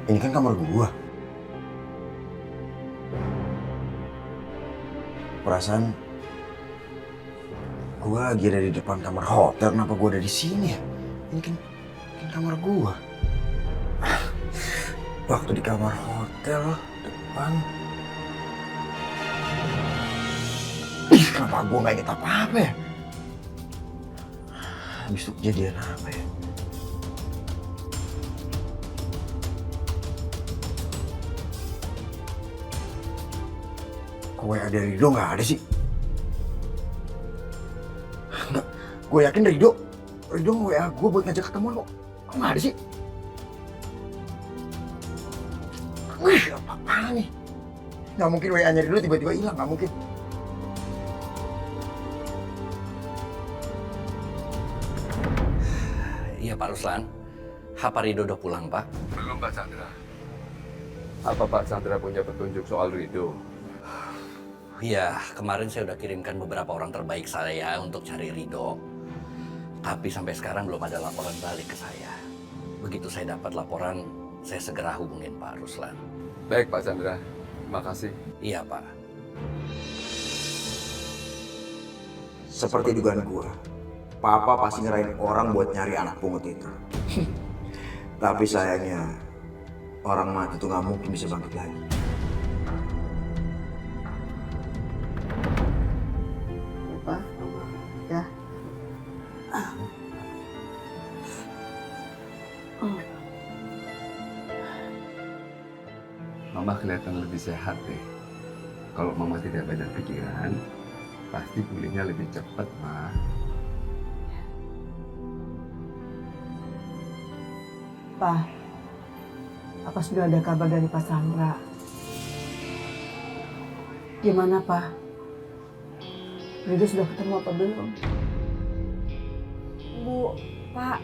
Ini kan kamar gua. Perasaan gua lagi ada di depan kamar hotel. Kenapa gua ada di sini ya? Ini kan kamar gua. Waktu di kamar hotel depan. Kenapa gua nggak inget apa-apa ya? Habis itu kejadian apa ya? WA dari Ridho nggak ada sih. Nggak, gue yakin Ridho WA gue buat ngajak ketemuan kok. Kok nggak ada sih? Wih, apa-apaan nih? Nggak mungkin WA-nya Ridho tiba-tiba hilang, nggak mungkin. Iya Pak Ruslan, apa Ridho udah pulang Pak? Belum Pak Chandra. Apa Pak Chandra punya petunjuk soal Ridho? Iya, kemarin saya udah kirimkan beberapa orang terbaik saya untuk cari Ridho. Tapi sampai sekarang belum ada laporan balik ke saya. Begitu saya dapat laporan, saya segera hubungin Pak Ruslan. Baik Pak Chandra, makasih. Iya Pak. Seperti dugaan gua, Papa pasti ngerain orang buat nyari anak pungut itu. Tapi sayangnya, orang mati tuh nggak mungkin bisa bangkit lagi. Pak, ya. Mama kelihatan lebih sehat deh. Kalau Mama tidak banyak pikiran, pasti pulihnya lebih cepat, Ma. Pak, apa sudah ada kabar dari Pak Chandra? Gimana, Pak? Rido sudah ketemu apa belum? Bu, Pak,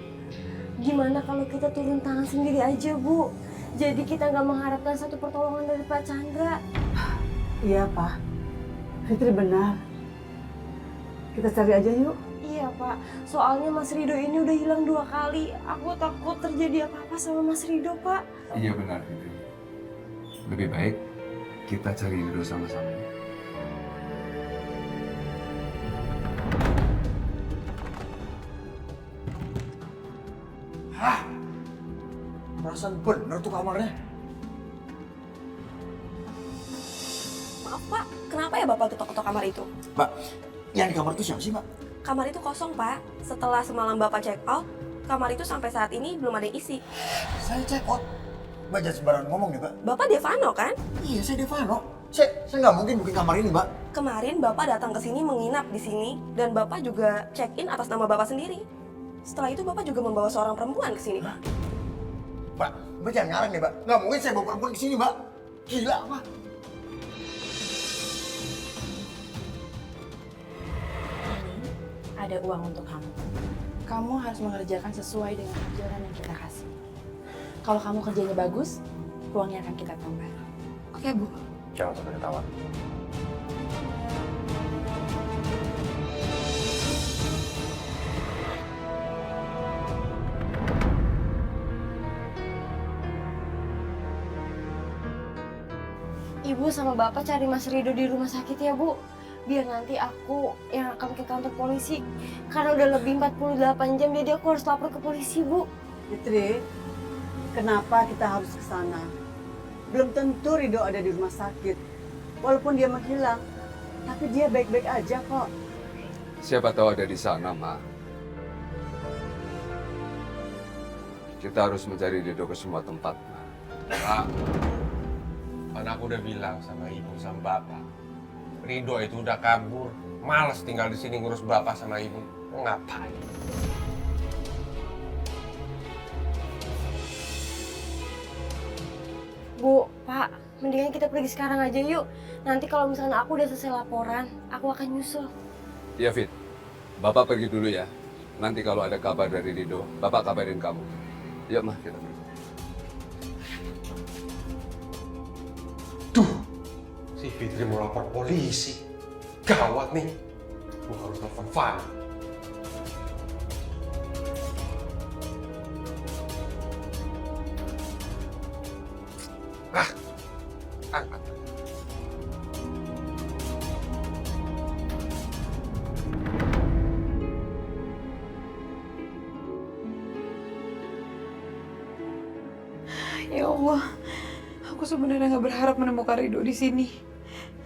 gimana kalau kita turun tangan sendiri aja, Bu? Jadi kita nggak mengharapkan satu pertolongan dari Pak Chandra. Iya, Pak. Fitri benar. Kita cari aja yuk. Iya, Pak. Soalnya Mas Rido ini udah hilang 2 kali. Aku takut terjadi apa-apa sama Mas Rido, Pak. Iya benar, Fitri. Lebih baik kita cari Rido sama-sama ya. Hah? Perasaan bener tuh kamarnya. Maaf Pak, kenapa ya Bapak ketok-ketok kamar itu? Mbak, yang di kamar itu siapa sih, Mbak? Kamar itu kosong Pak. Setelah semalam Bapak check out, kamar itu sampai saat ini belum ada yang isi. Saya check out. Mbak jangan sembarangan ngomong nih, Mbak. Bapak Devano kan? Iya, saya Devano. Saya nggak mungkin booking kamar ini, Mbak. Kemarin Bapak datang ke sini menginap di sini dan Bapak juga check in atas nama Bapak sendiri. Setelah itu Bapak juga membawa seorang perempuan ke sini, Pak. Mbak jangan ngarang nih, Mbak. Nggak mungkin saya bawa perempuan ke sini, Mbak. Gila, Mbak. Ada uang untuk kamu. Kamu harus mengerjakan sesuai dengan ajaran yang kita kasih. Kalau kamu kerjanya bagus, uangnya akan kita tambah. Oke, Bu? Jangan sampai ketahuan. Ibu sama Bapak cari Mas Rido di rumah sakit ya, Bu. Biar nanti aku yang akan ke kantor polisi. Karena udah lebih 48 jam, jadi aku harus lapor ke polisi, Bu. Fitri, kenapa kita harus ke sana? Belum tentu Rido ada di rumah sakit. Walaupun dia menghilang, tapi dia baik-baik aja kok. Siapa tahu ada di sana, Ma. Kita harus mencari Rido ke semua tempat, Ma. Pak, kan aku udah bilang sama ibu sama bapak, Rido itu udah kabur. Males tinggal di sini ngurus bapak sama ibu. Mau ngapain? Bu, Pak, mendingan kita pergi sekarang aja yuk. Nanti kalau misalnya aku udah selesai laporan, aku akan nyusul. Iya, Fit. Bapak pergi dulu ya. Nanti kalau ada kabar dari Rido, Bapak kabarin kamu. Yuk, Ma, kita pergi. Si Fitri mau lapor polisi. Gawat nih. Gue harus telepon Fanny. Angkat. Ya Allah, aku sebenarnya nggak berharap menemukan Rido di sini.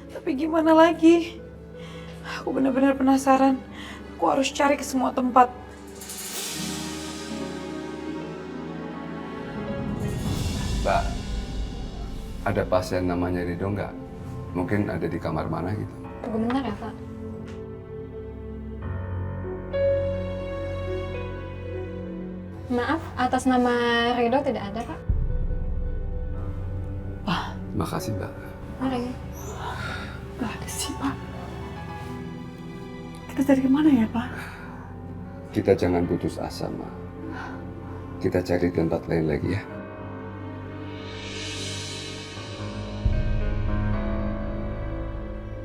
Tapi gimana lagi? Aku benar-benar penasaran. Aku harus cari ke semua tempat. Mbak, ada pasien namanya Rido nggak? Mungkin ada di kamar mana gitu. Tunggu bentar ya, Pak. Maaf, atas nama Rido tidak ada, Pak. Makasih, Mbak. Mari. Gak ada sih, Pak. Kita cari kemana ya, Pak? Kita jangan putus asa, Ma. Kita cari tempat lain lagi ya.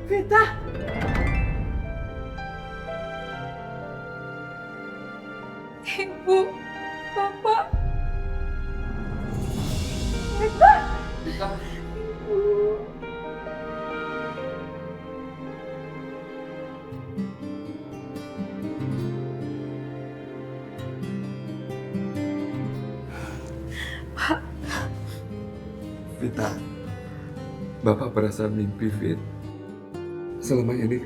Vita! Ibu, Bapak. Vita, Bapak berasa mimpi, Fit. Selama ini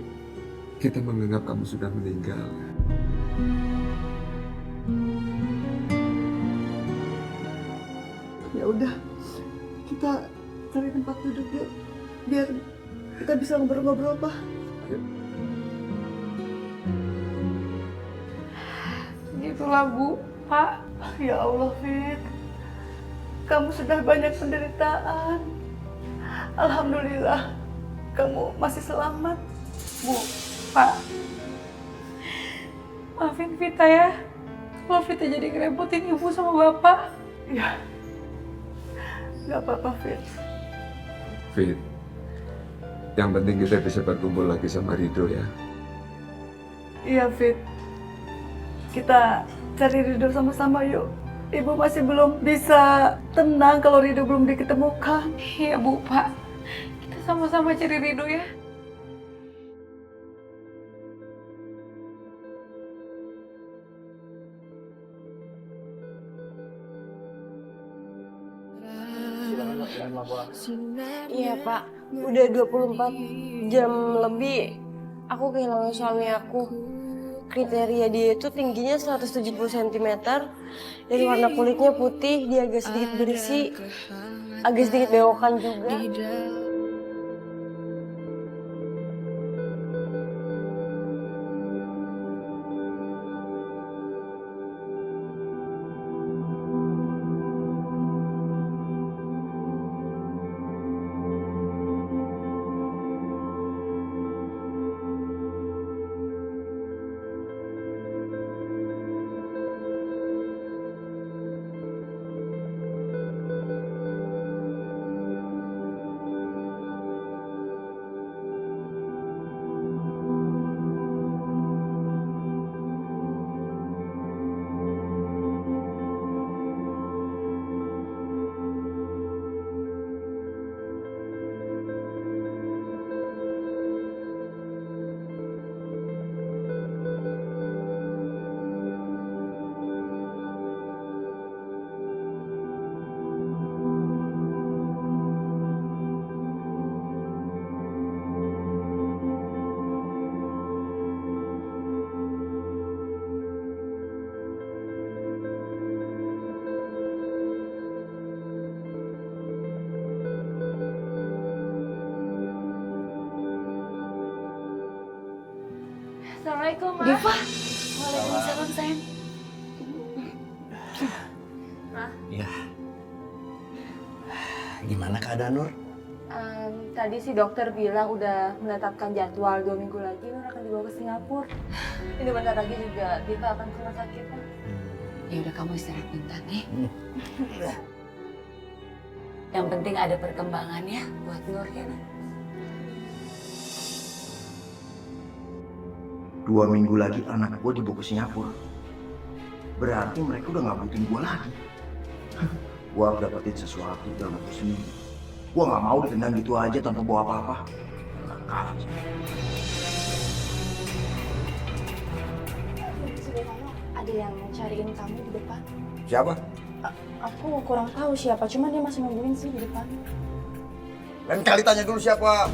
kita menganggap kamu sudah meninggal. Ya udah, kita cari tempat duduk yuk, biar kita bisa ngobrol-ngobrol, Pak. Gitulah Bu, Pak. Ya Allah, Fit. Kamu sudah banyak penderitaan. Alhamdulillah, kamu masih selamat. Bu, Pak. Maafin Vita ya. Kalau Vita jadi ngerepotin Ibu sama Bapak. Ya, nggak apa-apa, Fit. Fit, yang penting kita bisa berkumpul lagi sama Rido ya. Iya, Fit. Kita cari Rido sama-sama yuk. Ibu masih belum bisa tenang kalau Rido belum diketemukan. Iya Bu, Pak. Kita sama-sama cari Rido ya. Iya Pak, udah 24 jam lebih aku kehilangan suami aku. Kriteria dia itu tingginya 170 cm, dari warna kulitnya putih, dia agak sedikit berisi, agak sedikit bewokan juga. Assalamualaikum, Ma. Diva. Waalaikumsalam, sayang. Ya. Gimana keadaan Nur? Tadi si dokter bilang udah menetapkan jadwal 2 minggu lagi Nur akan dibawa ke Singapura. Ini bentar lagi juga Diva akan ke rumah sakit. Ya udah kamu istirahat bentar nih. Yang penting ada perkembangan ya buat Nur ya. 2 minggu lagi anak gue dibawa ke Singapura. Berarti mereka udah nggak butuhin gue lagi. Gue harus dapetin sesuatu dalam waktu seminggu. Gue nggak mau ditendang gitu aja tanpa bawa apa-apa. Ada yang cariin kamu di depan. Siapa? Aku kurang tahu siapa, cuman dia masih nungguin sih di depan. Lain kali tanya dulu siapa.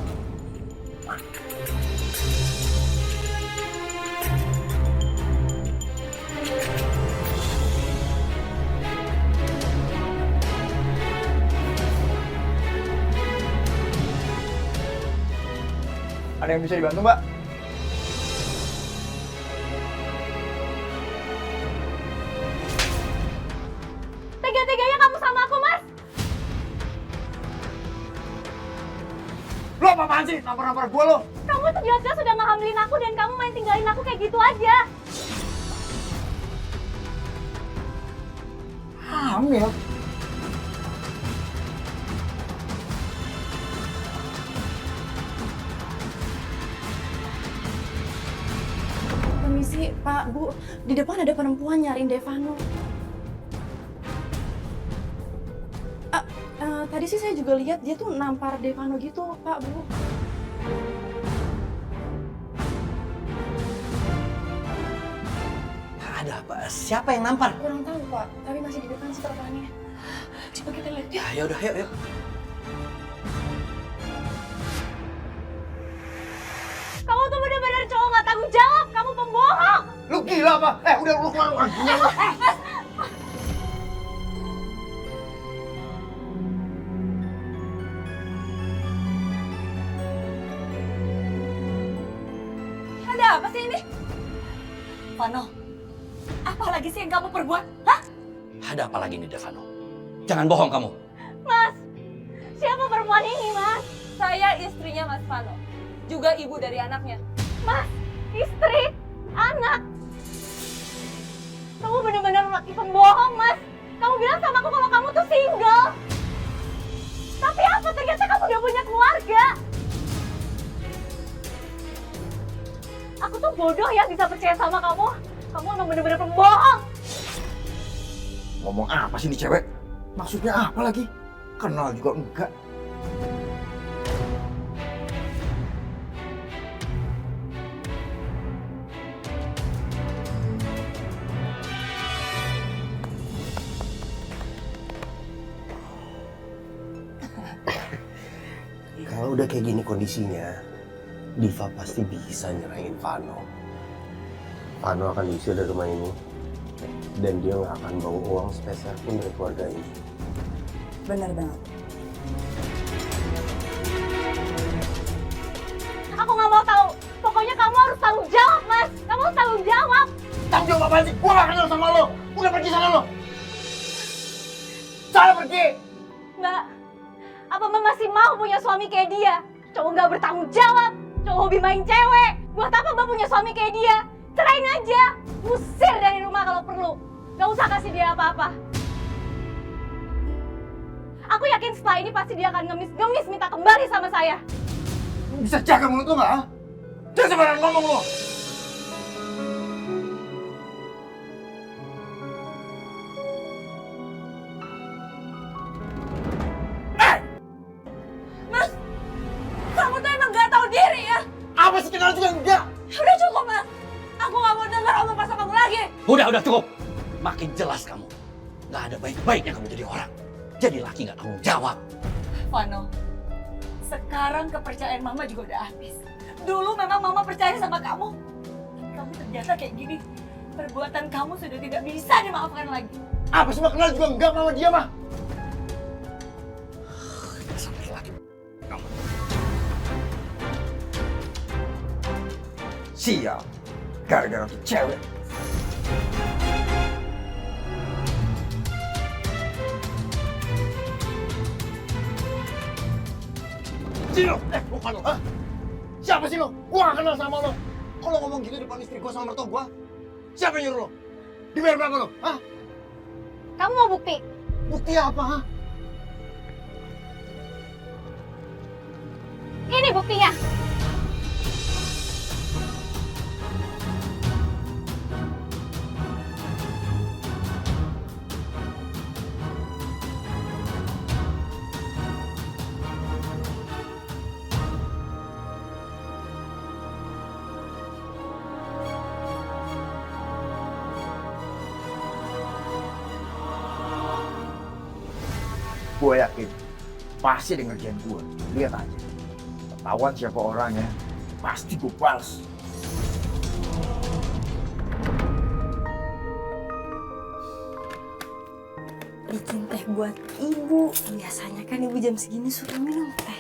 Ada yang bisa dibantu, Mbak? Tega-teganya kamu sama aku, Mas. Lo apaan sih? Nampar-nampar gue lo? Kamu tuh jelas-jelas udah ngehamilin aku dan kamu main tinggalin aku kayak gitu aja. Hamil? Permisi, Pak, Bu, di depan ada perempuan nyariin Devano. Tadi sih saya juga lihat dia tuh nampar Devano gitu, Pak, Bu. Ada apa? Siapa yang nampar? Kurang tahu, Pak, tapi masih di depan sih perempuannya. Coba kita lihat ya. Ya udah, yuk. Kamu tuh bener-bener cowok nggak tanggung jawab. Kamu pembohong. Lu gila apa? Udah lu keluar. Ada apa sih ini? Vano, apa lagi sih yang kamu perbuat? Hah? Ada apa lagi nih, Devano? Jangan bohong kamu. Mas, siapa perempuan ini, Mas? Saya istrinya Mas Vano, juga ibu dari anaknya. Mas, istri, anak. Kamu bener-bener laki pembohong, Mas. Kamu bilang sama aku kalau kamu tuh single. Tapi apa? Ternyata kamu udah punya keluarga. Aku tuh bodoh ya bisa percaya sama kamu. Kamu emang bener-bener pembohong. Ngomong apa sih ini cewek? Maksudnya apa lagi? Kenal juga enggak. Kalau udah kayak gini kondisinya, Diva pasti bisa nyerahin Vano. Vano akan diusir dari rumah ini, dan dia nggak akan bawa uang spesial pun dari keluarga ini. Benar banget. Aku nggak mau tahu. Pokoknya kamu harus tanggung jawab, Mas. Kamu harus tanggung jawab. Tanggung jawab apa sih? Gua gak kenal sama lo. Udah pergi sana lo. Sana pergi. Mbak, apa Mbak masih mau punya suami kayak dia? Cowok nggak bertanggung jawab. Cowok hobi main cewek. Buat apa Mbak punya suami kayak dia? Cerain aja. Usir dari rumah kalau perlu. Gak usah kasih dia apa-apa. Aku yakin setelah ini pasti dia akan ngemis-ngemis minta kembali sama saya. Bisa jaga mulut lo nggak? Ha? Jangan sembarangan ngomong lo. Mas, kamu tuh emang gak tahu diri ya? Apa sih kenal juga enggak? Udah cukup, Mas. Aku gak mau dengar omong pasal kamu lagi. Udah cukup. Makin jelas kamu. Gak ada baik-baiknya kamu jadi orang. Jadi laki gak tanggung jawab. Vano, sekarang kepercayaan Mama juga udah habis. Dulu memang Mama percaya sama kamu. Kamu ternyata kayak gini. Perbuatan kamu sudah tidak bisa dimaafkan lagi. Apa sih mah kenal juga enggak sama dia mah? Sampai laki kamu. Sial. Gara-gara tuh cewek. Sino? Bukan lo, ha? Siapa sih lo? Gua gak kenal sama lo. Kalau ngomong gitu depan istri gua sama mertua gua, siapa yang nyuruh lo? Dibayar berapa lo? Hah? Kamu mau bukti? Bukti apa, ha? Ini buktinya. Gue yakin pasti dia ngerjain gue. Lihat aja. Ketahuan siapa orangnya, pasti gue balas. Bikin teh buat ibu. Biasanya kan ibu jam segini suka minum teh.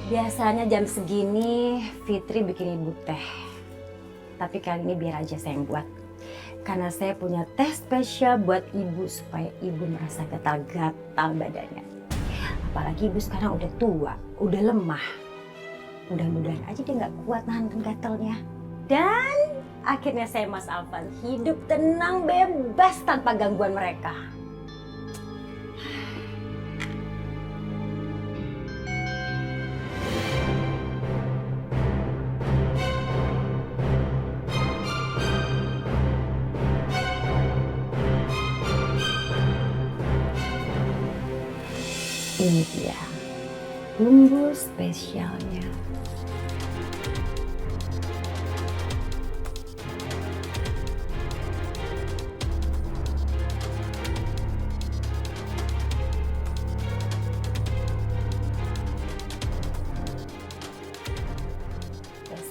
Biasanya jam segini Fitri bikin ibu teh. Tapi kali ini biar aja saya yang buat. Karena saya punya teh spesial buat ibu supaya ibu merasa gatal-gatal badannya. Apalagi ibu sekarang udah tua, udah lemah. Mudah-mudahan aja dia nggak kuat nahan gatalnya. Dan Akhirnya saya Mas Alvan hidup tenang bebas tanpa gangguan mereka. Ini dia bumbu spesialnya.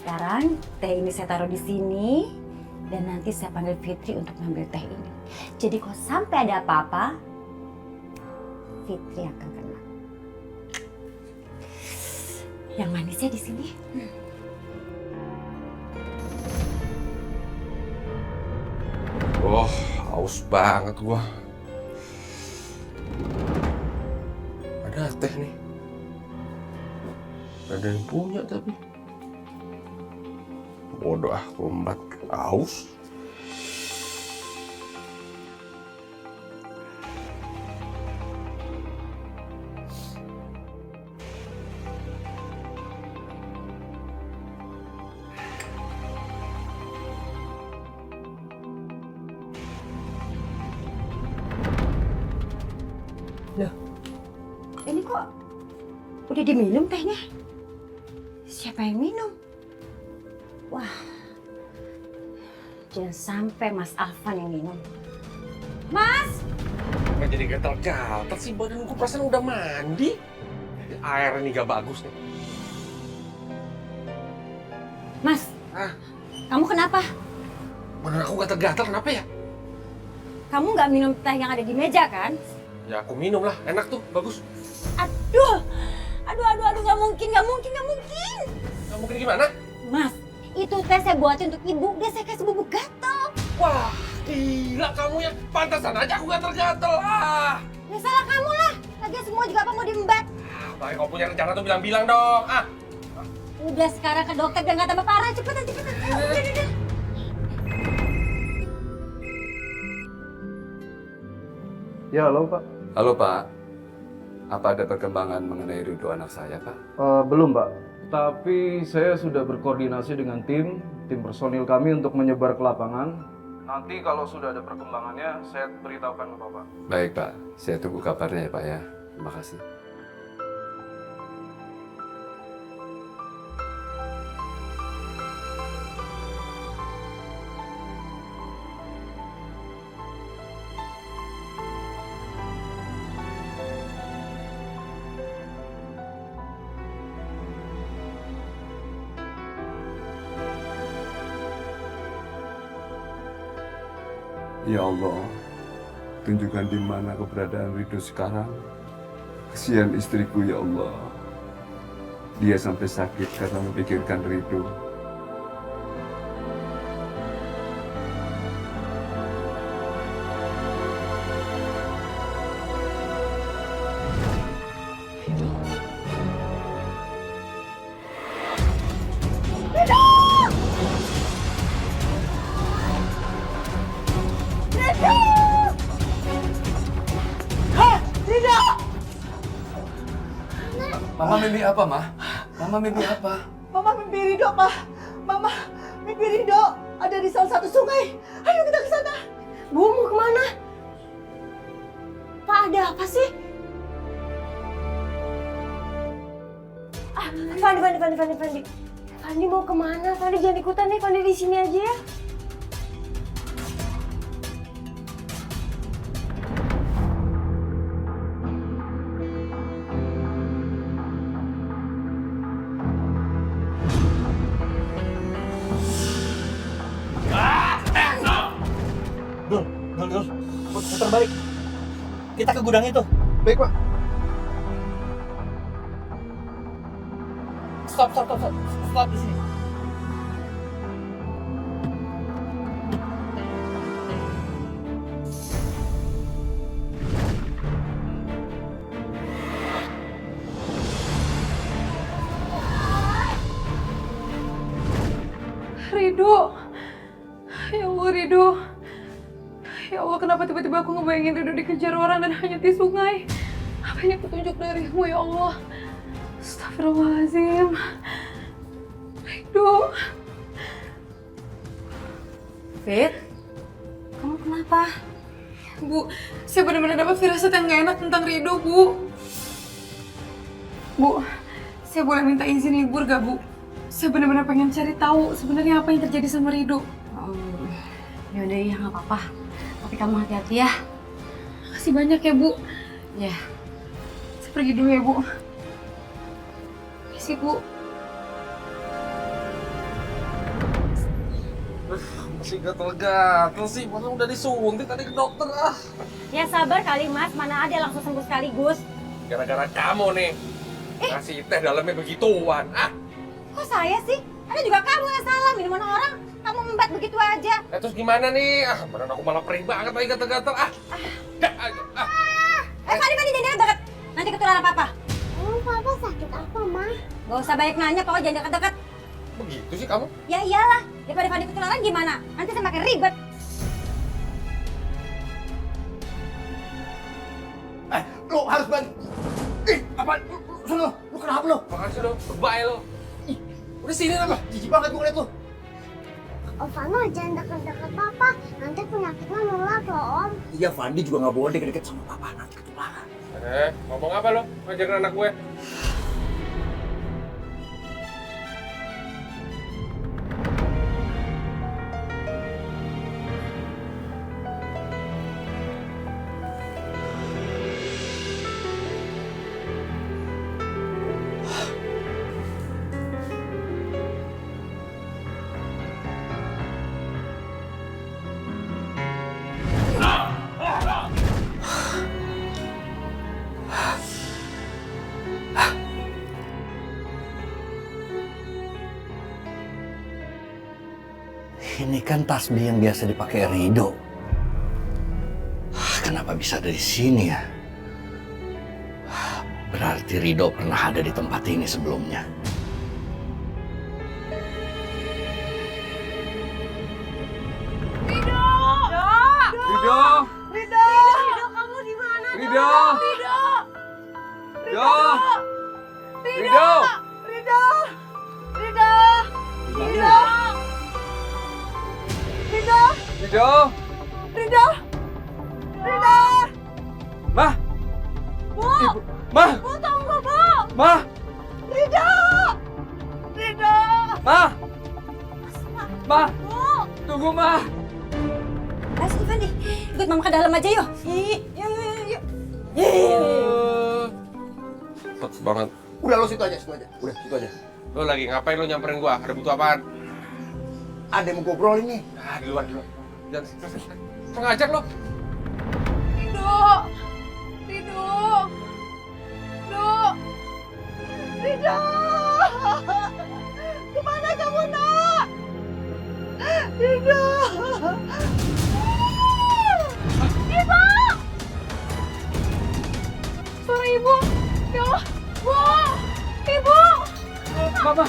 Sekarang teh ini saya taruh di sini dan nanti saya panggil Fitri untuk ngambil teh ini. Jadi kalau sampai ada apa-apa, Fitri akan kena. Yang manisnya di sini. Oh, haus banget gua. Ada teh nih. Ada yang punya tapi. Bodoh ah, kombat haus. Loh, ini kok udah diminum tehnya? Siapa yang minum? Wah, jangan sampai Mas Alvan yang minum. Mas! Nggak jadi gatal-gatal sih, badan gue perasaan udah mandi. Air ini gak bagus nih. Mas, kamu kenapa? Mana aku gatal-gatal, kenapa ya? Kamu nggak minum teh yang ada di meja kan? Ya aku minum lah, enak tuh, bagus. Aduh, nggak mungkin. Nggak mungkin gimana? Mas, itu teh saya buatin untuk ibu, dia saya kasih bubuk gatal. Wah, gila kamu ya. Pantasan aja aku gatal-gatal. Ya salah kamu lah. Lagian semua juga apa mau diembat. Makanya kau punya rencana tuh bilang-bilang dong. Udah sekarang ke dokter biar nggak tambah parah. Cepetan. Udah. Ya, halo Pak. Halo Pak, apa ada perkembangan mengenai Ridho anak saya Pak? Belum Pak, tapi saya sudah berkoordinasi dengan tim personil kami untuk menyebar ke lapangan. Nanti kalau sudah ada perkembangannya, saya beritahukan ke Bapak. Baik Pak, saya tunggu kabarnya ya Pak ya. Terima kasih. Ya Allah, tunjukkan di mana keberadaan Ridho sekarang. Kesian istriku ya Allah. Dia sampai sakit karena memikirkan Ridho. Mama mimpi apa, Ma? Mama mimpi apa? Mama mimpi Ridho, Pak. Mama mimpi Ridho ada di salah satu sungai. Ayo kita ke sana. Bu, mau kemana? Pak, ada apa sih? Fandi. Fandi mau kemana? Fandi jangan ikutan deh, Fandi di sini aja ya. Dul, putar balik. Kita ke gudang itu. Baik, Pak. Stop di sini. Ya Allah, kenapa tiba-tiba aku ngebayangin Rido dikejar orang dan hanyut di sungai? Apa ini petunjuk darimu ya Allah? Astagfirullahaladzim. Rido. Fit, kamu kenapa? Bu, saya benar-benar dapat firasat yang gak enak tentang Rido, Bu. Bu, saya boleh minta izin libur gak, Bu? Saya benar-benar pengen cari tahu sebenarnya apa yang terjadi sama Rido. Yaudah ya, nggak apa-apa. Tapi kamu hati-hati ya. Makasih banyak ya, Bu. Ya. Saya pergi dulu ya, Bu. Misi, Bu. Masih gatel-gatel sih, mana udah disuntik tadi ke dokter ah. Ya sabar kali Mas, mana ada langsung sembuh sekaligus. Gara-gara kamu nih. Ngasih teh dalamnya begituan. Ah, Kok saya sih? Ada juga kamu yang salah, minuman orang kamu membat begitu aja. terus gimana nih? Ah, badan aku malah perih banget lagi gatel-gatel. Fadi jangan deket. Nanti ketularan papa. Emang papa sakit apa, Ma? Gak usah banyak nanya, pokoknya jangan deket-deket. Begitu sih kamu? Ya iyalah, daripada Fadi ketularan gimana? Nanti saya makin ribet. Lo harus bantu. Apa? Sono, lu kenapa lo? Makasih lo, berbahaya lo. Udah sini apa? Jijik banget gue ngeliat lo. Om Fano jangan deket-deket papa, nanti penyakitnya nular loh, Om. Iya, Fandi juga nggak boleh deket-deket sama papa, nanti ketularan. Ngomong apa lo? Ngajarin anak gue. Ini kan tasbih yang biasa dipakai Rido. Kenapa bisa ada di sini ya? Berarti Rido pernah ada di tempat ini sebelumnya. Rido! Rido, kamu di mana? Rido! Rido! Rido! Rido! Rido! Rido! Rido! Rido! Rido! Rido! Rido! Ma! Bu! Ma! Bu, tunggu, Bu! Ma! Rido! Rido! Ma! Ma! Bu! Tunggu, Ma! Ayo sini Fandi, ikut mama ke dalam aja yuk. Yuk. Cepet banget. Udah lo situ aja. Udah situ aja. Lo lagi ngapain lo nyamperin gua? Ada butuh apaan? Ada yang mau ngobrolin nih. Ah, di luar. Jangan pengajak lo. Rido! Rido! Rido! Kemana kamu, Nak? Rido! Ibu! Suara ibu! Ya Allah! Bu! Ibu! Mama!